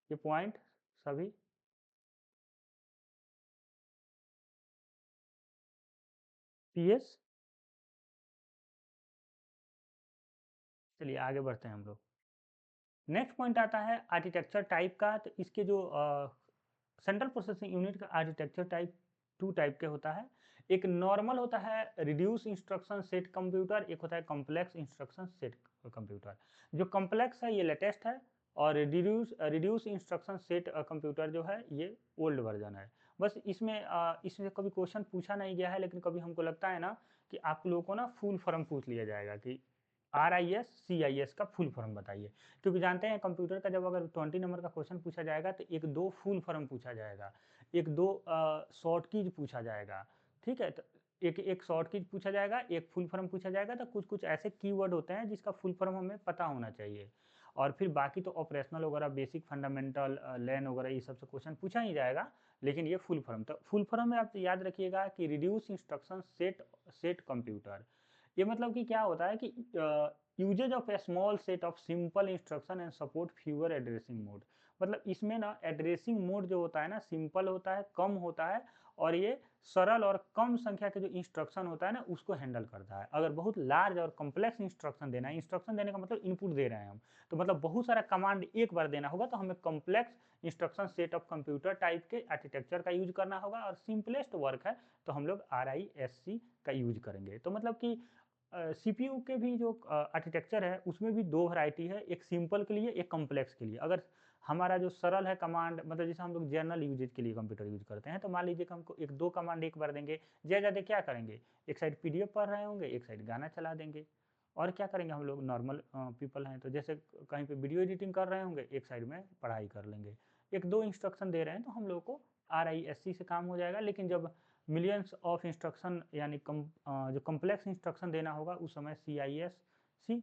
ये पॉइंट सभी? पीएस, चलिए आगे बढ़ते हैं हम लोग। नेक्स्ट पॉइंट आता है आर्किटेक्चर टाइप का। तो इसके जो सेंट्रल प्रोसेसिंग यूनिट का आर्किटेक्चर टाइप 2 टाइप के होता है। एक नॉर्मल होता है रिड्यूस इंस्ट्रक्शन सेट कंप्यूटर, एक होता है कॉम्प्लेक्स इंस्ट्रक्शन सेट कंप्यूटर। जो कॉम्प्लेक्स है ये लेटेस्ट है, और रिड्यूस इंस्ट्रक्शन सेट कंप्यूटर जो है ये ओल्ड वर्जन है। बस इसमें कभी क्वेश्चन पूछा नहीं गया है, लेकिन कभी हमको लगता है ना कि आप लोगों को ना फुल फॉर्म पूछ लिया जाएगा कि RISC-IS का फुल फॉर्म बताइए। क्योंकि जानते हैं कंप्यूटर का जब अगर 20 नंबर का क्वेश्चन पूछा जाएगा तो एक दो फुल फॉर्म पूछा जाएगा, एक दो शॉर्ट कीज पूछा जाएगा। ठीक है, तो एक एक शॉर्ट कीज पूछा जाएगा, एक फुल फॉर्म पूछा जाएगा। तो कुछ कुछ ऐसे कीवर्ड होते हैं जिसका फुल फॉर्म हमें पता होना चाहिए। और फिर बाकी तो ऑपरेशनल वगैरह, बेसिक फंडामेंटल, लैन वगैरह, ये सब से क्वेश्चन पूछा ही जाएगा। लेकिन ये फुल फॉर्म, तो फुल फॉर्म में आप याद रखिएगा कि reduce instruction set set computer. ये मतलब कि क्या होता है कि uses of a small set of simple instruction and support fewer addressing mode. मतलब इसमें ना एड्रेसिंग मोड जो होता है ना, सिंपल होता है, कम होता है, और ये सरल और कम संख्या के जो इंस्ट्रक्शन होता है ना उसको हैंडल करता है। अगर बहुत लार्ज और कॉम्प्लेक्स इंस्ट्रक्शन देना है, इंस्ट्रक्शन देने का मतलब इनपुट दे रहे हैं हम, तो मतलब बहुत सारा कमांड एक बार देना होगा, तो हमें complex instruction set of computer type के आर्किटेक्चर का यूज करना होगा। और सिंपलेस्ट वर्क है तो हम लोग RISC का यूज करेंगे। तो मतलब कि CPU के भी जो आर्किटेक्चर है उसमें भी दो वैरायटी है, एक सिंपल के लिए, एक कॉम्प्लेक्स के लिए। अगर हमारा जो सरल है कमांड, मतलब जैसे हम लोग जनरल यूजेज के लिए कंप्यूटर यूज करते हैं, तो मान लीजिए कि हमको एक दो कमांड एक बार देंगे, ज़्यादा क्या करेंगे, एक साइड PDF पढ़ रहे होंगे, एक साइड गाना चला देंगे। और क्या करेंगे, हम लोग नॉर्मल पीपल हैं तो जैसे कहीं पे वीडियो एडिटिंग कर रहे होंगे, एक साइड में पढ़ाई कर लेंगे। एक दो इंस्ट्रक्शन दे रहे हैं तो हम लोग को RISC से काम हो जाएगा। लेकिन जब मिलियंस ऑफ इंस्ट्रक्शन यानी जो कॉम्प्लेक्स इंस्ट्रक्शन देना होगा, उस समय CISC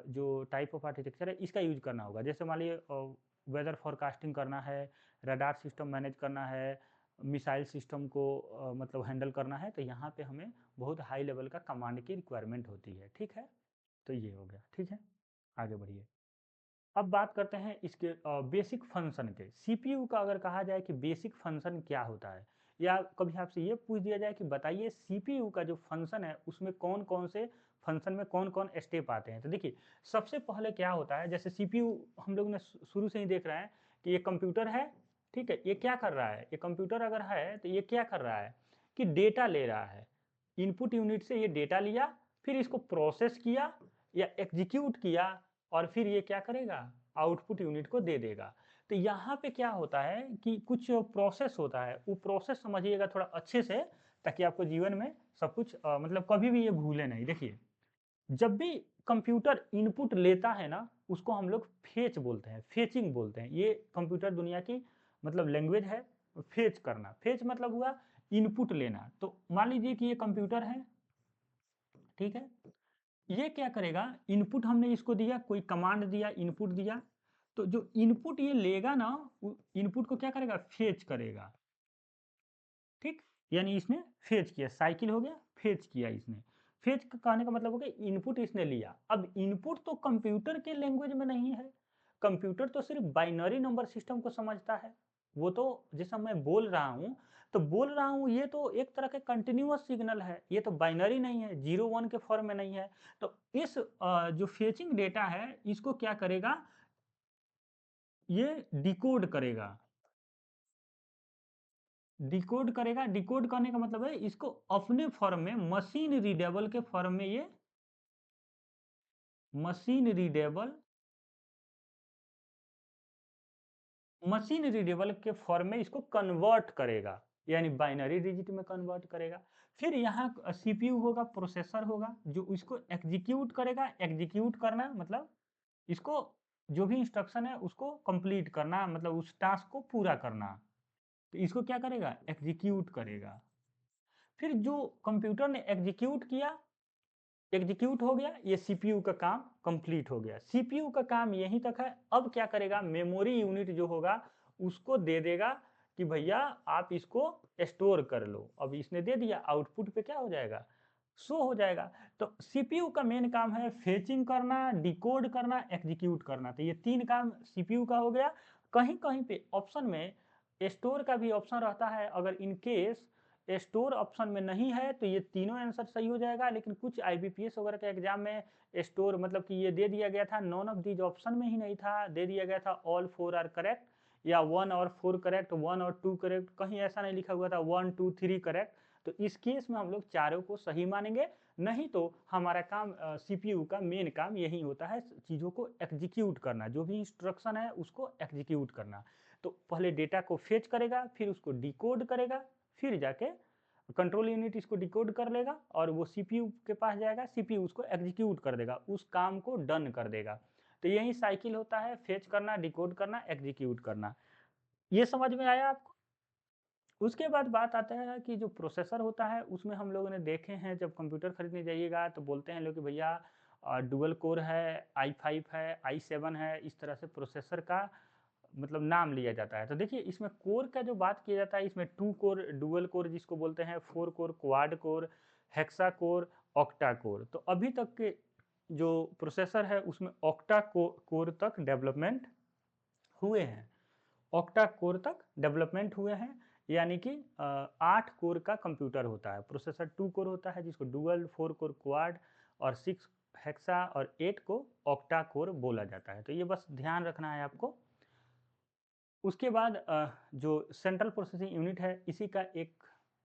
जो टाइप ऑफ आर्किटेक्चर है इसका यूज करना होगा। जैसे मान लीजिए वेदर फोरकास्टिंग करना है, रडार सिस्टम मैनेज करना है, मिसाइल सिस्टम को मतलब हैंडल करना है, तो यहाँ पे हमें बहुत हाई लेवल का कमांड की रिक्वायरमेंट होती है। ठीक है, तो ये हो गया। ठीक है, आगे बढ़िए। अब बात करते हैं इसके बेसिक फंक्शन के। CPU का अगर कहा जाए कि बेसिक फंक्शन क्या होता है, या कभी आपसे ये पूछ दिया जाए कि बताइए CPU का जो फंक्शन है उसमें कौन कौन से फंक्शन में कौन कौन स्टेप आते हैं, तो देखिए सबसे पहले क्या होता है, जैसे CPU हम लोग ने शुरू से ही देख रहे हैं कि ये कंप्यूटर है। ठीक है, ये क्या कर रहा है, ये कंप्यूटर अगर है तो ये क्या कर रहा है कि डेटा ले रहा है। इनपुट यूनिट से ये डेटा लिया, फिर इसको प्रोसेस किया या एग्जीक्यूट किया, और फिर ये क्या करेगा, आउटपुट यूनिट को दे देगा। तो यहाँ पे क्या होता है कि कुछ प्रोसेस होता है, वो प्रोसेस समझिएगा थोड़ा अच्छे से, ताकि आपको जीवन में सब कुछ मतलब कभी भी ये भूले नहीं। देखिए, जब भी कंप्यूटर इनपुट लेता है ना, उसको हम लोग फेच बोलते हैं, फेचिंग बोलते हैं। ये कंप्यूटर दुनिया की मतलब लैंग्वेज है, फेच करना। फेच मतलब हुआ इनपुट लेना। तो मान लीजिए कि ये कंप्यूटर है, ठीक है? ये क्या करेगा, इनपुट हमने इसको दिया, कोई कमांड दिया, इनपुट दिया, तो जो इनपुट ये लेगा ना, इनपुट को क्या करेगा, फेच करेगा, ठीक? यानी इसने फेच किया, साइकिल हो गया, फेच किया इसने। फेच कहने का मतलब हो गया इनपुट इसने लिया। अब इनपुट तो कंप्यूटर के लैंग्वेज में नहीं है, कंप्यूटर तो सिर्फ बाइनरी नंबर सिस्टम को समझता है। वो तो जैसा मैं बोल रहा हूँ, तो बोल रहा हूँ, ये तो एक तरह के कंटिन्यूअस सिग्नल है, ये तो बाइनरी नहीं है, 0 1 के फॉर्म में नहीं है। तो इस जो फेचिंग डेटा है, इसको क्या करेगा, ये डिकोड करेगा। डिकोड करेगा, डिकोड करने का मतलब है इसको अपने फॉर्म में, मशीन रीडेबल के फॉर्म में, ये मशीन रीडेबल, मशीन रीडेबल के फॉर्म में इसको कन्वर्ट करेगा, यानी बाइनरी डिजिट में कन्वर्ट करेगा। फिर यहाँ सीपीयू होगा, प्रोसेसर होगा, जो इसको एग्जीक्यूट करेगा। एग्जीक्यूट करना मतलब इसको जो भी इंस्ट्रक्शन है उसको कंप्लीट करना, मतलब उस टास्क को पूरा करना। तो इसको क्या करेगा, एग्जीक्यूट करेगा। फिर जो कंप्यूटर ने एग्जीक्यूट किया, एग्जीक्यूट हो गया, ये सीपीयू का काम कंप्लीट हो गया। सीपीयू का काम यहीं तक है। अब क्या करेगा, मेमोरी यूनिट जो होगा उसको दे देगा कि भैया आप इसको स्टोर कर लो। अब इसने दे दिया, आउटपुट पे क्या हो जाएगा, शो हो जाएगा। तो सीपीयू का मेन काम है फेचिंग करना, डिकोड करना, एग्जीक्यूट करना। तो ये 3 काम सीपीयू का हो गया। कहीं कहीं पे ऑप्शन में स्टोर का भी ऑप्शन रहता है। अगर इन केस स्टोर ऑप्शन में नहीं है तो ये तीनों आंसर सही हो जाएगा। लेकिन कुछ आईबीपीएस वगैरह के एग्जाम में स्टोर मतलब कि ये दे दिया गया था, नॉन ऑफ दीज ऑप्शन में ही नहीं था, दे दिया गया था ऑल 4 आर करेक्ट, या 1 और 4 करेक्ट, 1 और 2 करेक्ट, कहीं ऐसा नहीं लिखा हुआ था 1 2 3 करेक्ट। तो इस केस में हम लोग चारों को सही मानेंगे। नहीं तो हमारा काम सीपीयू का मेन काम यही होता है, चीज़ों को एग्जीक्यूट करना, जो भी इंस्ट्रक्शन है उसको एग्जीक्यूट करना। तो पहले डेटा को फेच करेगा, फिर उसको डिकोड करेगा, फिर जाके कंट्रोल यूनिट इसको डिकोड कर लेगा और वो सीपीयू के पास जाएगा, सीपीयू उसको एग्जीक्यूट कर देगा, उस काम को डन कर देगा। तो यही साइकिल होता है, फेच करना, डिकोड करना, एग्जीक्यूट करना। ये समझ में आया आपको? उसके बाद बात आता है कि जो प्रोसेसर होता है, उसमें हम लोगों ने देखे हैं, जब कंप्यूटर खरीदने जाइएगा तो बोलते हैं लोग कि भैया डुअल कोर है, i5 है, i7 है, इस तरह से प्रोसेसर का मतलब नाम लिया जाता है। तो देखिए, इसमें कोर का जो बात किया जाता है, इसमें 2 कोर, डुअल कोर जिसको बोलते हैं, 4 core, quad core, hexa core, octa core. तो अभी तक के जो प्रोसेसर है उसमें ऑक्टा कोर तक डेवलपमेंट हुए हैं, ऑक्टा कोर तक डेवलपमेंट हुए हैं। यानी कि 8 कोर का कंप्यूटर होता है, प्रोसेसर 2 कोर होता है जिसको डुअल, 4 कोर क्वाड और 6 हेक्सा और 8 को ऑक्टा कोर बोला जाता है। तो ये बस ध्यान रखना है आपको। उसके बाद जो सेंट्रल प्रोसेसिंग यूनिट है, इसी का एक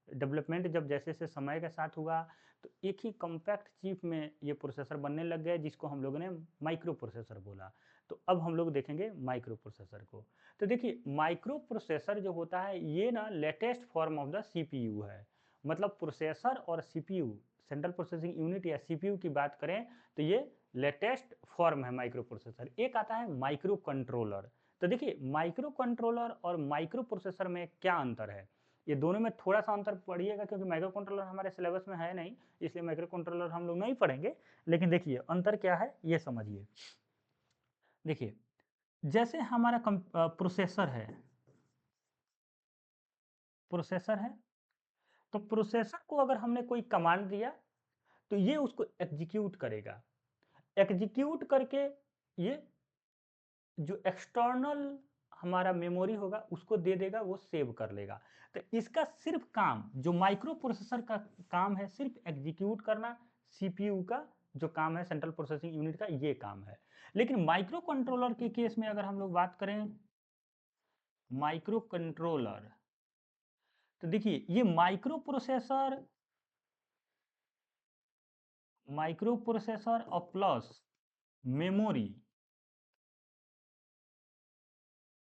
डेवलपमेंट जब जैसे जैसे समय के साथ हुआ, तो एक ही कॉम्पैक्ट चिप में ये प्रोसेसर बनने लग गए, जिसको हम लोगों ने माइक्रो प्रोसेसर बोला। तो अब हम लोग देखेंगे माइक्रो प्रोसेसर को। तो देखिए, माइक्रो प्रोसेसर जो होता है, ये ना latest form of the CPU है। मतलब प्रोसेसर और सीपीयू, सेंट्रल प्रोसेसिंग यूनिट या सीपीयू की बात करें, तो ये लेटेस्ट फॉर्म है माइक्रो प्रोसेसर। एक आता है माइक्रो कंट्रोलर। तो देखिए, माइक्रो कंट्रोलर और माइक्रो प्रोसेसर में क्या अंतर है, ये दोनों में थोड़ा सा अंतर पढ़िएगा, क्योंकि माइक्रो कंट्रोलर हमारे सिलेबस में है नहीं, इसलिए माइक्रो कंट्रोलर हम लोग नहीं पढ़ेंगे। लेकिन देखिए अंतर क्या है ये समझिए। देखिए, जैसे हमारा प्रोसेसर है, प्रोसेसर है, तो प्रोसेसर को अगर हमने कोई कमांड दिया, तो ये उसको एग्जीक्यूट करेगा। एग्जीक्यूट करके ये जो एक्सटर्नल हमारा मेमोरी होगा उसको दे देगा, वो सेव कर लेगा। तो इसका सिर्फ काम, जो माइक्रो प्रोसेसर का काम है, सिर्फ एग्जीक्यूट करना। सीपीयू का जो काम है, सेंट्रल प्रोसेसिंग यूनिट का, ये काम है। लेकिन माइक्रो कंट्रोलर के केस में अगर हम लोग बात करें, माइक्रो कंट्रोलर, तो देखिए ये माइक्रो प्रोसेसर और प्लस मेमोरी,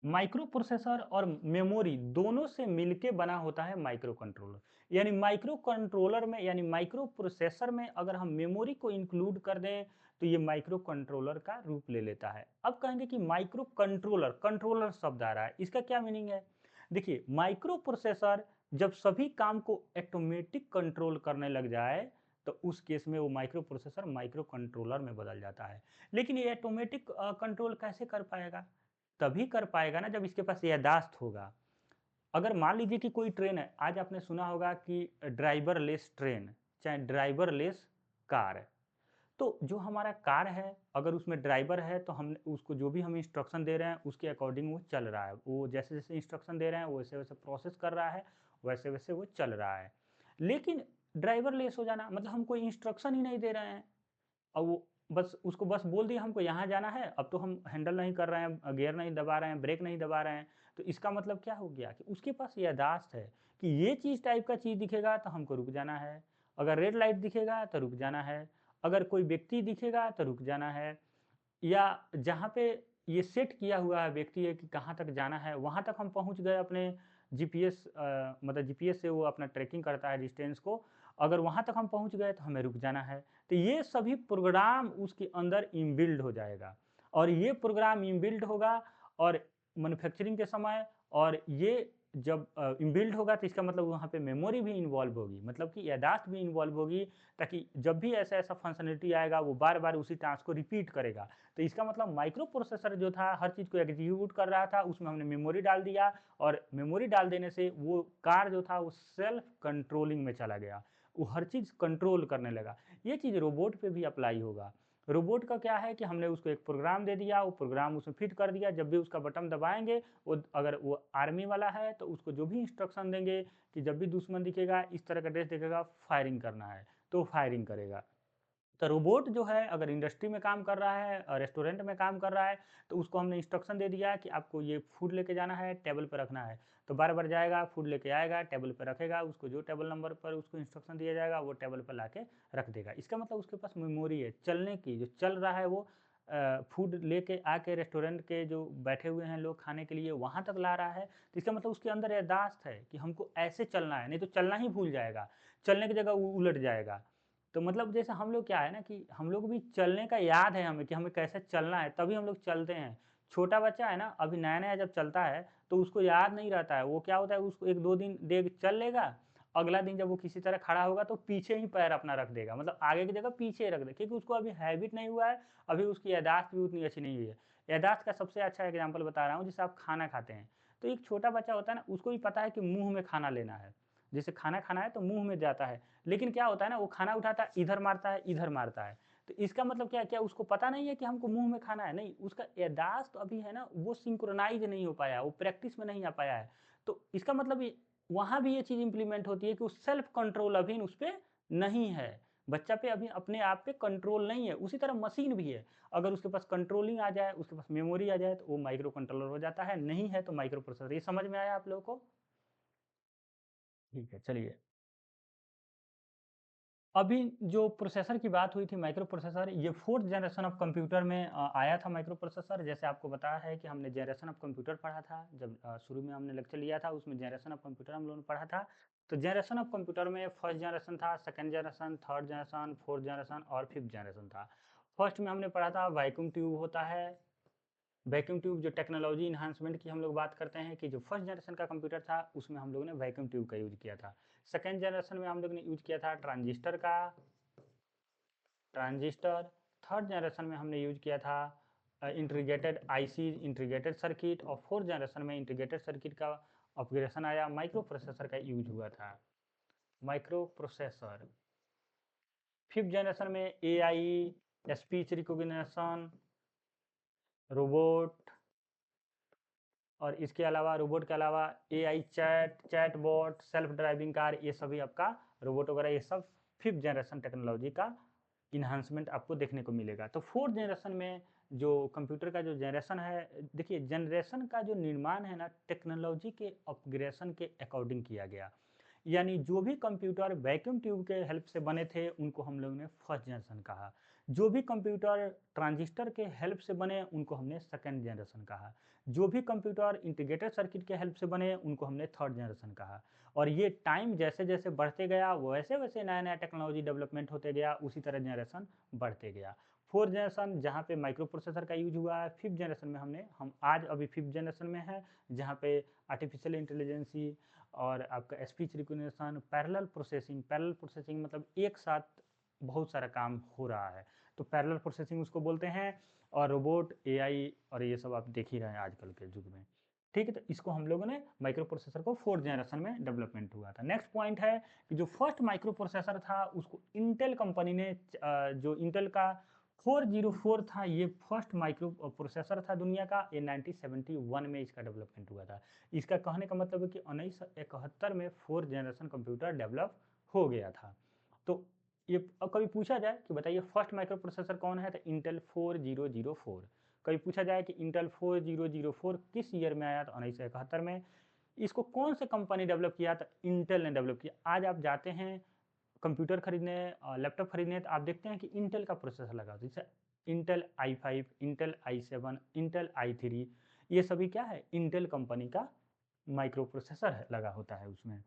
माइक्रो प्रोसेसर और मेमोरी दोनों से मिलके बना होता है माइक्रो कंट्रोलर। यानी माइक्रो कंट्रोलर में यानी माइक्रो प्रोसेसर में अगर हम मेमोरी को इंक्लूड कर दें तो ये माइक्रो कंट्रोलर का रूप ले लेता है। अब कहेंगे कि माइक्रो कंट्रोलर, कंट्रोलर शब्द आ रहा है, इसका क्या मीनिंग है? देखिए, माइक्रो प्रोसेसर जब सभी काम को ऑटोमेटिक कंट्रोल करने लग जाए तो उस केस में वो माइक्रो प्रोसेसर माइक्रो कंट्रोलर में बदल जाता है। लेकिन ये ऑटोमेटिक कंट्रोल कैसे कर पाएगा? तभी कर पाएगा ना जब इसके पास याददाश्त होगा। अगर मान लीजिए कि कोई ट्रेन है, आज आपने सुना होगा कि ड्राइवरलेस ट्रेन, चाहे ड्राइवरलेस कार। तो जो हमारा कार है, अगर उसमें ड्राइवर है तो हम उसको जो भी हम इंस्ट्रक्शन दे रहे हैं उसके अकॉर्डिंग वो चल रहा है। वो जैसे-जैसे इंस्ट्रक्शन दे रहे हैं वैसे-वैसे प्रोसेस कर रहा है, वैसे-वैसे वो चल रहा है। लेकिन ड्राइवरलेस हो जाना मतलब हम कोई इंस्ट्रक्शन ही नहीं दे रहे हैं। अब वो बस उसको बस बोल दिया हमको यहाँ जाना है, अब तो हम हैंडल नहीं कर रहे हैं, गियर नहीं दबा रहे हैं, ब्रेक नहीं दबा रहे हैं। तो इसका मतलब क्या हो गया कि उसके पास याददाश्त है कि ये चीज़ टाइप का चीज़ दिखेगा तो हमको रुक जाना है। अगर रेड लाइट दिखेगा तो रुक जाना है। अगर कोई व्यक्ति दिखेगा तो रुक जाना है। या जहाँ पे ये सेट किया हुआ है व्यक्ति है कि कहाँ तक जाना है, वहाँ तक हम पहुँच गए अपने जीपीएस मतलब जीपीएस से वो अपना ट्रैकिंग करता है डिस्टेंस को। अगर वहाँ तक हम पहुँच गए तो हमें रुक जाना है। तो ये सभी प्रोग्राम उसके अंदर इनबिल्ड हो जाएगा और ये प्रोग्राम इनबिल्ड होगा और मैन्युफैक्चरिंग के समय और ये जब इनबिल्ड होगा तो इसका मतलब वहाँ पे मेमोरी भी इन्वॉल्व होगी, मतलब कि याददाश्त भी इन्वॉल्व होगी, ताकि जब भी ऐसा-ऐसा फंक्शनैलिटी आएगा वो बार-बार उसी टास्क को रिपीट करेगा। तो इसका मतलब माइक्रो प्रोसेसर जो था हर चीज़ को एग्जीक्यूट कर रहा था, उसमें हमने मेमोरी डाल दिया और मेमोरी डाल देने से वो कार जो था वो सेल्फ कंट्रोलिंग में चला गया। वो हर चीज़ कंट्रोल करने लगा। ये चीज़ रोबोट पे भी अप्लाई होगा। रोबोट का क्या है कि हमने उसको एक प्रोग्राम दे दिया, वो प्रोग्राम उसमें फिट कर दिया, जब भी उसका बटन दबाएँगे, वो अगर वो आर्मी वाला है तो उसको जो भी इंस्ट्रक्शन देंगे कि जब भी दुश्मन दिखेगा, इस तरह का ड्रेस दिखेगा, फायरिंग करना है, तो वो फायरिंग करेगा। तो रोबोट जो है अगर इंडस्ट्री में काम कर रहा है रेस्टोरेंट में काम कर रहा है तो उसको हमने इंस्ट्रक्शन दे दिया कि आपको ये फूड लेके जाना है, टेबल पर रखना है। तो बार बार जाएगा, फूड लेके आएगा, टेबल पर रखेगा, उसको जो टेबल नंबर पर उसको इंस्ट्रक्शन दिया जाएगा वो टेबल पर ला के रख देगा। इसका मतलब उसके पास मेमोरी है चलने की, जो चल रहा है वो फूड लेके आके रेस्टोरेंट के जो बैठे हुए हैं लोग खाने के लिए वहाँ तक ला रहा है। तो इसका मतलब उसके अंदर याददाश्त है कि हमको ऐसे चलना है, नहीं तो चलना ही भूल जाएगा, चलने की जगह वो उलट जाएगा। तो मतलब जैसे हम लोग क्या है ना कि हम लोग भी चलने का याद है हमें कि हमें कैसे चलना है, तभी हम लोग चलते हैं। छोटा बच्चा है ना, अभी नया-नया जब चलता है, तो उसको याद नहीं रहता है। वो क्या होता है, उसको 1-2 दिन देख चल लेगा, अगला दिन जब वो किसी तरह खड़ा होगा तो पीछे ही पैर अपना रख देगा। मतलब आगे की जगह पीछे रख दे, क्योंकि उसको अभी हैबिट नहीं हुआ है, अभी उसकी याददाश्त भी उतनी अच्छी नहीं हुई है। याददाश्त का सबसे अच्छा एग्ज़ाम्पल बता रहा हूँ, जैसे आप खाना खाते हैं, तो एक छोटा बच्चा होता है ना, उसको भी पता है कि मुँह में खाना लेना है। जैसे खाना खाना है तो मुँह में जाता है। लेकिन क्या होता है ना, वो खाना उठाता है, इधर मारता है, इधर मारता है। तो इसका मतलब क्या है, क्या उसको पता नहीं है कि हमको मुँह में खाना है? नहीं, उसका याददाश्त अभी है ना, वो सिंक्रोनाइज़ नहीं हो पाया है, वो प्रैक्टिस में नहीं आ पाया है। तो इसका मतलब ये वहाँ भी ये चीज़ इम्प्लीमेंट होती है कि वो सेल्फ कंट्रोल अभी उस पे नहीं है। बच्चा पे अभी अपने आप पे कंट्रोल नहीं है। उसी तरह मशीन भी है। अगर उसके पास कंट्रोलिंग आ जाए, उसके पास मेमोरी आ जाए, तो वो माइक्रो कंट्रोलर हो जाता है, नहीं है तो माइक्रो प्रोसेसर। ये समझ में आया आप लोगों को? ठीक है, चलिए। अभी जो प्रोसेसर की बात हुई थी माइक्रो प्रोसेसर, ये 4th जनरेशन ऑफ कंप्यूटर में आया था माइक्रो प्रोसेसर। जैसे आपको बताया है कि हमने जनरेशन ऑफ कंप्यूटर पढ़ा था, जब शुरू में हमने लेक्चर लिया था उसमें जनरेशन ऑफ कंप्यूटर हम लोगों ने पढ़ा था। तो जनरेशन ऑफ कंप्यूटर में फर्स्ट जनरेशन था, second generation, third generation, fourth generation और फिफ्थ जनरेशन था। फर्स्ट में हमने पढ़ा था वैक्यूम ट्यूब होता है। वैक्यूम ट्यूब जो टेक्नोलॉजी इन्हांसमेंट की हम लोग बात करते हैं कि जो फर्स्ट जनरेशन का कंप्यूटर था उसमें हम लोगों ने वैक्यूम ट्यूब का यूज़ किया था। सेकेंड जनरेशन में हम लोग ने यूज़ किया था ट्रांजिस्टर का, ट्रांजिस्टर। थर्ड जनरेशन में हमने यूज़ किया था इंटीग्रेटेड आईसी, इंटीग्रेटेड सर्किट। और फोर्थ जनरेशन में इंटीग्रेटेड सर्किट का अपग्रेडेशन आया, माइक्रो प्रोसेसर का यूज हुआ था। माइक्रो प्रोसेसर फिफ्थ जनरेशन में एआई, स्पीच रिकॉग्निशन, रोबोट, और इसके अलावा रोबोट के अलावा AI chat, chatbot, self driving car, ये सभी आपका रोबोट वगैरह ये सब फिफ्थ जनरेशन टेक्नोलॉजी का इन्हांसमेंट आपको देखने को मिलेगा। तो फोर्थ जनरेशन में जो कंप्यूटर का जो जनरेशन है, देखिए जनरेशन का जो निर्माण है ना टेक्नोलॉजी के अपग्रेडेशन के अकॉर्डिंग किया गया। यानी जो भी कंप्यूटर वैक्यूम ट्यूब के हेल्प से बने थे उनको हम लोग ने फर्स्ट जनरेशन कहा। जो भी कंप्यूटर ट्रांजिस्टर के हेल्प से बने उनको हमने सेकेंड जनरेशन कहा, जो भी कंप्यूटर इंटीग्रेटेड सर्किट के हेल्प से बने उनको हमने थर्ड जनरेशन कहा। और ये टाइम जैसे जैसे बढ़ते गया वैसे वैसे नया नया टेक्नोलॉजी डेवलपमेंट होते गया, उसी तरह जनरेशन बढ़ते गया। फोर्थ जनरेशन जहाँ पे माइक्रो प्रोसेसर का यूज हुआ है, फिफ्थ जनरेशन में हम आज अभी फिफ्थ जनरेशन में है, जहाँ पे आर्टिफिशियल इंटेलिजेंसी और आपका स्पीच रिकग्निशन, पैरेलल प्रोसेसिंग मतलब एक साथ बहुत सारा काम हो रहा है, तो पैरेलल प्रोसेसिंग उसको बोलते हैं। और रोबोट, एआई और ये सब आप देख ही रहे हैं आजकल के युग में। ठीक है, तो इसको हम लोगों ने माइक्रो प्रोसेसर को फोर्थ जनरेशन में डेवलपमेंट हुआ था। नेक्स्ट पॉइंट है कि जो फर्स्ट माइक्रो प्रोसेसर था उसको इंटेल कंपनी ने जो इंटेल का 404 था, ये फर्स्ट माइक्रो प्रोसेसर था दुनिया का। ये 1971 में इसका डेवलपमेंट हुआ था। इसका कहने का मतलब है कि 1971 में फोर्थ जनरेशन कंप्यूटर डेवलप हो गया था। तो ये अब कभी पूछा जाए कि बताइए फर्स्ट माइक्रो प्रोसेसर कौन है, तो इंटेल 4004। कभी पूछा जाए कि इंटेल 4004 किस ईयर में आया, तो 1971 में। इसको कौन से कंपनी डेवलप किया, तो इंटेल ने डेवलप किया। आज आप जाते हैं कंप्यूटर खरीदने, लैपटॉप खरीदने, तो आप देखते हैं कि इंटेल का प्रोसेसर लगा होता है, जैसे Intel i5, Intel i7, Intel i3, ये सभी क्या है, इंटेल कंपनी का माइक्रो प्रोसेसर है, लगा होता है उसमें।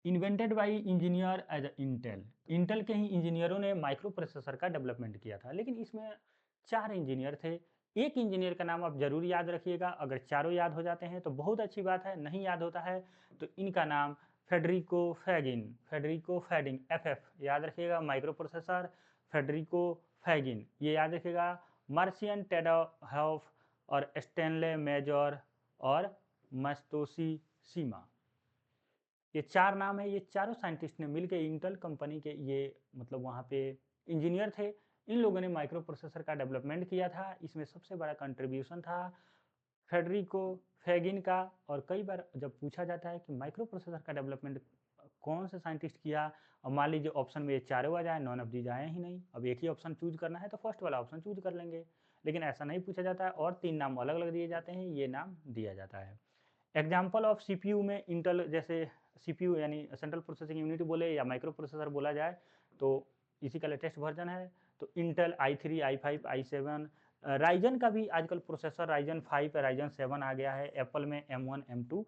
Invented by engineer as Intel, Intel के ही इंजीनियरों ने माइक्रो प्रोसेसर का डेवलपमेंट किया था। लेकिन इसमें 4 इंजीनियर थे। एक इंजीनियर का नाम आप जरूर याद रखिएगा, अगर चारों याद हो जाते हैं तो बहुत अच्छी बात है, नहीं याद होता है तो इनका नाम फेडरिको फैडिंग, एफ याद रखिएगा माइक्रो प्रोसेसर, फेडरिको फैगिन ये याद रखिएगा। मार्सियन टेडाहॉफ और स्टेनले मेजर और मस्तोशी सीमा, ये 4 नाम है। ये चारों साइंटिस्ट ने मिलकर इंटेल कंपनी के ये मतलब वहाँ पे इंजीनियर थे। इन लोगों ने माइक्रो प्रोसेसर का डेवलपमेंट किया था। इसमें सबसे बड़ा कंट्रीब्यूशन था फेडरिको फैगिन का। और कई बार जब पूछा जाता है कि माइक्रो प्रोसेसर का डेवलपमेंट कौन से साइंटिस्ट किया, और मान लीजिए ऑप्शन में ये चारों आ जाए, नॉन ऑफ दीज आए ही नहीं, अब एक ही ऑप्शन चूज करना है तो फर्स्ट वाला ऑप्शन चूज कर लेंगे। लेकिन ऐसा नहीं पूछा जाता है, और 3 नाम अलग अलग दिए जाते हैं, ये नाम दिया जाता है। एग्जाम्पल ऑफ सीपीयू में इंटेल, जैसे सीपीयू यानी सेंट्रल प्रोसेसिंग यूनिट बोले या माइक्रो प्रोसेसर बोला जाए, तो इसी का लेटेस्ट वर्जन है। तो Intel i3, i5, i7, Ryzen का भी आजकल प्रोसेसर राइजन 5 राइजन 7 आ गया है। एप्पल में M1 M2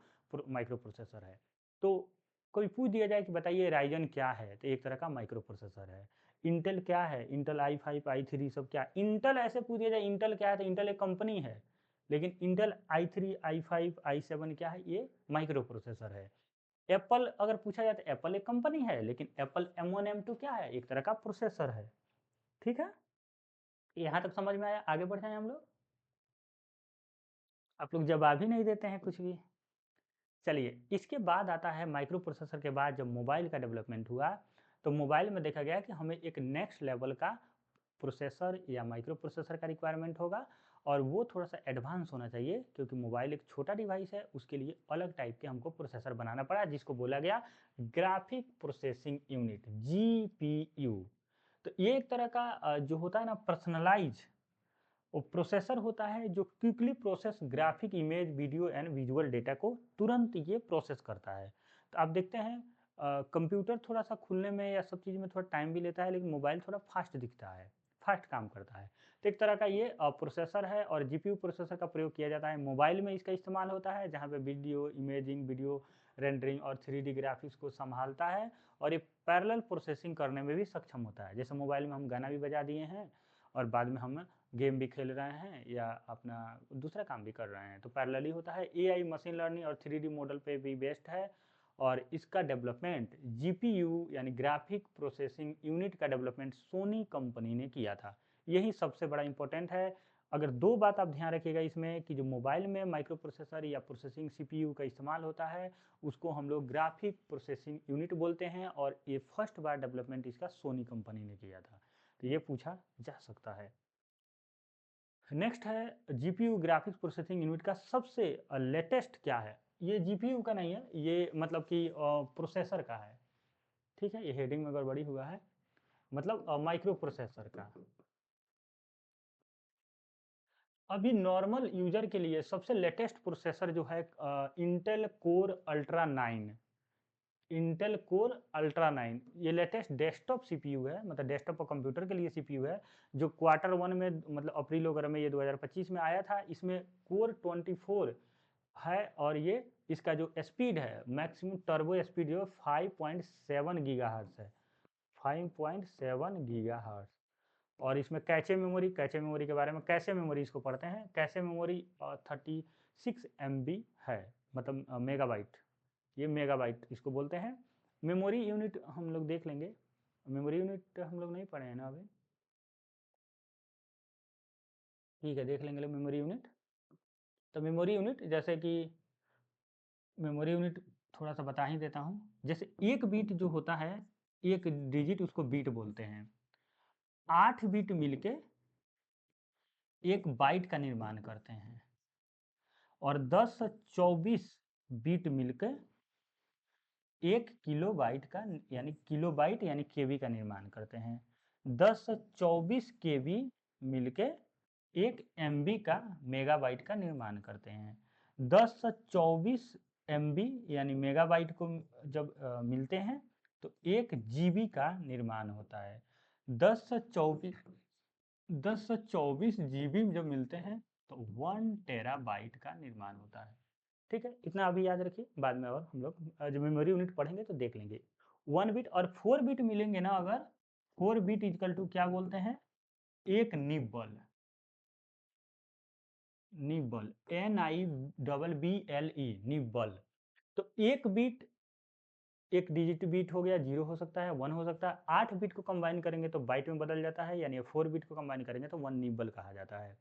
माइक्रो प्रोसेसर है। तो कोई पूछ दिया जाए कि बताइए राइजन क्या है, तो एक तरह का माइक्रो प्रोसेसर है। इंटेल क्या है, इंटेल i5 i3 सब क्या, इंटेल ऐसे पूछ दिया जाए इंटेल क्या है, तो इंटेल एक कंपनी है। लेकिन इंटेल i3 i5 i7 क्या है, ये माइक्रो प्रोसेसर है। एप्पल अगर पूछा जाए तो एप्पल एक कंपनी है, लेकिन एप्पल M1 M2 क्या है, एक तरह का प्रोसेसर है। ठीक है, यहाँ तक समझ में आया, आगे बढ़ जाए हम लोग। आप लोग जवाब ही नहीं देते हैं कुछ भी। चलिए, इसके बाद आता है माइक्रो प्रोसेसर के बाद जब मोबाइल का डेवलपमेंट हुआ, तो मोबाइल में देखा गया कि हमें एक नेक्स्ट लेवल का प्रोसेसर या माइक्रो प्रोसेसर का रिक्वायरमेंट होगा, और वो थोड़ा सा एडवांस होना चाहिए, क्योंकि मोबाइल एक छोटा डिवाइस है, उसके लिए अलग टाइप के हमको प्रोसेसर बनाना पड़ा, जिसको बोला गया ग्राफिक प्रोसेसिंग यूनिट, GPU। तो ये एक तरह का जो होता है ना पर्सनलाइज, वो प्रोसेसर होता है जो quickly process graphic, image, video and visual data को तुरंत ये प्रोसेस करता है। तो आप देखते हैं कंप्यूटर थोड़ा सा खुलने में या सब चीज़ में थोड़ा टाइम भी लेता है, लेकिन मोबाइल थोड़ा फास्ट दिखता है, फास्ट काम करता है। तो एक तरह का ये प्रोसेसर है, और जीपीयू प्रोसेसर का प्रयोग किया जाता है मोबाइल में। इसका इस्तेमाल होता है जहाँ पे वीडियो इमेजिंग, वीडियो रेंडरिंग और 3D ग्राफिक्स को संभालता है, और ये पैरेलल प्रोसेसिंग करने में भी सक्षम होता है। जैसे मोबाइल में हम गाना भी बजा दिए हैं और बाद में हम गेम भी खेल रहे हैं या अपना दूसरा काम भी कर रहे हैं, तो पैरेलली होता है। एआई, मशीन लर्निंग और 3D मॉडल पे भी बेस्ड है। और इसका डेवलपमेंट जीपीयू यानी ग्राफिक प्रोसेसिंग यूनिट का डेवलपमेंट सोनी कंपनी ने किया था। यही सबसे बड़ा इंपॉर्टेंट है। अगर 2 बात आप ध्यान रखिएगा इसमें, कि जो मोबाइल में माइक्रो प्रोसेसर या प्रोसेसिंग सीपीयू का इस्तेमाल होता है, उसको हम लोग ग्राफिक प्रोसेसिंग यूनिट बोलते हैं, और ये फर्स्ट बार डेवलपमेंट इसका सोनी कंपनी ने किया था। तो ये पूछा जा सकता है। नेक्स्ट है जीपीयू ग्राफिक्स प्रोसेसिंग यूनिट का सबसे लेटेस्ट क्या है। ये जीपीयू का नहीं है, ये मतलब कि प्रोसेसर का है। ठीक है, ये हेडिंग में गड़बड़ी हुआ है, मतलब माइक्रो प्रोसेसर का। अभी नॉर्मल यूजर के लिए सबसे लेटेस्ट प्रोसेसर जो है Intel core ultra 9, Intel core ultra 9 ये लेटेस्ट डेस्कटॉप सीपीयू है, मतलब डेस्कटॉप और कंप्यूटर के लिए सीपीयू है, जो Q1 में मतलब अप्रैल वगैरह में ये 2025 में आया था। इसमें कोर 24 है और ये इसका जो स्पीड है मैक्सिमम टर्बो स्पीड जो 5.7 गीगाहर्ट्ज है, 5.7 गीगाहर्ट्ज। और इसमें कैचे मेमोरी के बारे में, कैसे मेमोरी इसको पढ़ते हैं, कैसे मेमोरी 36 MB है, मतलब मेगाबाइट, ये मेगाबाइट इसको बोलते हैं। मेमोरी यूनिट हम लोग देख लेंगे, मेमोरी यूनिट हम लोग नहीं पढ़े हैं ना अभी, ठीक है देख लेंगे मेमोरी यूनिट। तो मेमोरी यूनिट जैसे कि मेमोरी यूनिट थोड़ा सा बता ही देता हूँ। जैसे एक बीट जो होता है, एक डिजिट उसको बीट बोलते हैं, 8 बीट मिलके एक बाइट का निर्माण करते हैं, और 10 से 24 बीट मिलकर एक किलोबाइट का यानी किलोबाइट यानी केबी का निर्माण करते हैं। 10 से 24 केबी मिलके एक एमबी का मेगाबाइट का निर्माण करते हैं। 10 से 24 एमबी यानी मेगाबाइट को जब मिलते हैं तो एक जीबी का निर्माण होता है। 10 से 24 जीबी जब मिलते हैं तो 1 टेराबाइट का निर्माण होता है। ठीक है, इतना अभी याद रखिए, बाद में और हम लोग जब मेमोरी यूनिट पढ़ेंगे तो देख लेंगे। 1 बिट और 4 बिट मिलेंगे ना, अगर 4 बिट इक्वल टू क्या बोलते हैं, एक निब्बल, निब्बल NIBBLE निब्बल। तो एक बिट, एक डिजिट बीट हो गया, 0 हो सकता है, 1 हो सकता है। 8 बिट को कंबाइन करेंगे तो बाइट में बदल जाता है, यानी 4 बिट को कंबाइन करेंगे तो 1 निब्बल कहा जाता है।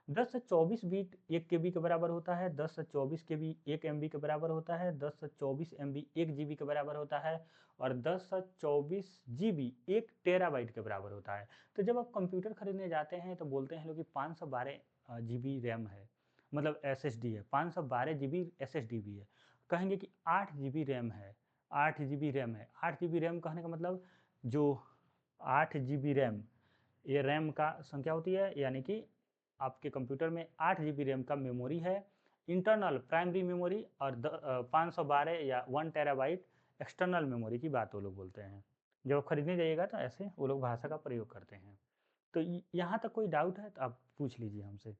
10 से 24 बिट 1 केबी के बराबर होता है, 10 से 24 केबी 1 एमबी के बराबर होता है, 10 से 24 एमबी 1 जीबी के बराबर होता है, और 10 से 24 जीबी 1 टेराबाइट के बराबर होता है। तो जब आप कंप्यूटर खरीदने जाते हैं तो बोलते हैं लोग कि 512 जीबी रैम है, मतलब SSD है, 512 जीबी SSD भी है, कहेंगे कि 8 जीबी रैम है, 8 जीबी रैम है। 8 जीबी रैम कहने का मतलब जो 8 जीबी रैम, ये रैम का संख्या होती है, यानी कि आपके कंप्यूटर में 8 जीबी रैम का मेमोरी है, इंटरनल प्राइमरी मेमोरी, और 512 या 1 टेराबाइट एक्सटर्नल मेमोरी की बात वो लोग बोलते हैं। जब आप खरीदने जाइएगा तो ऐसे वो लोग भाषा का प्रयोग करते हैं। तो यहाँ तक कोई डाउट है तो आप पूछ लीजिए हमसे।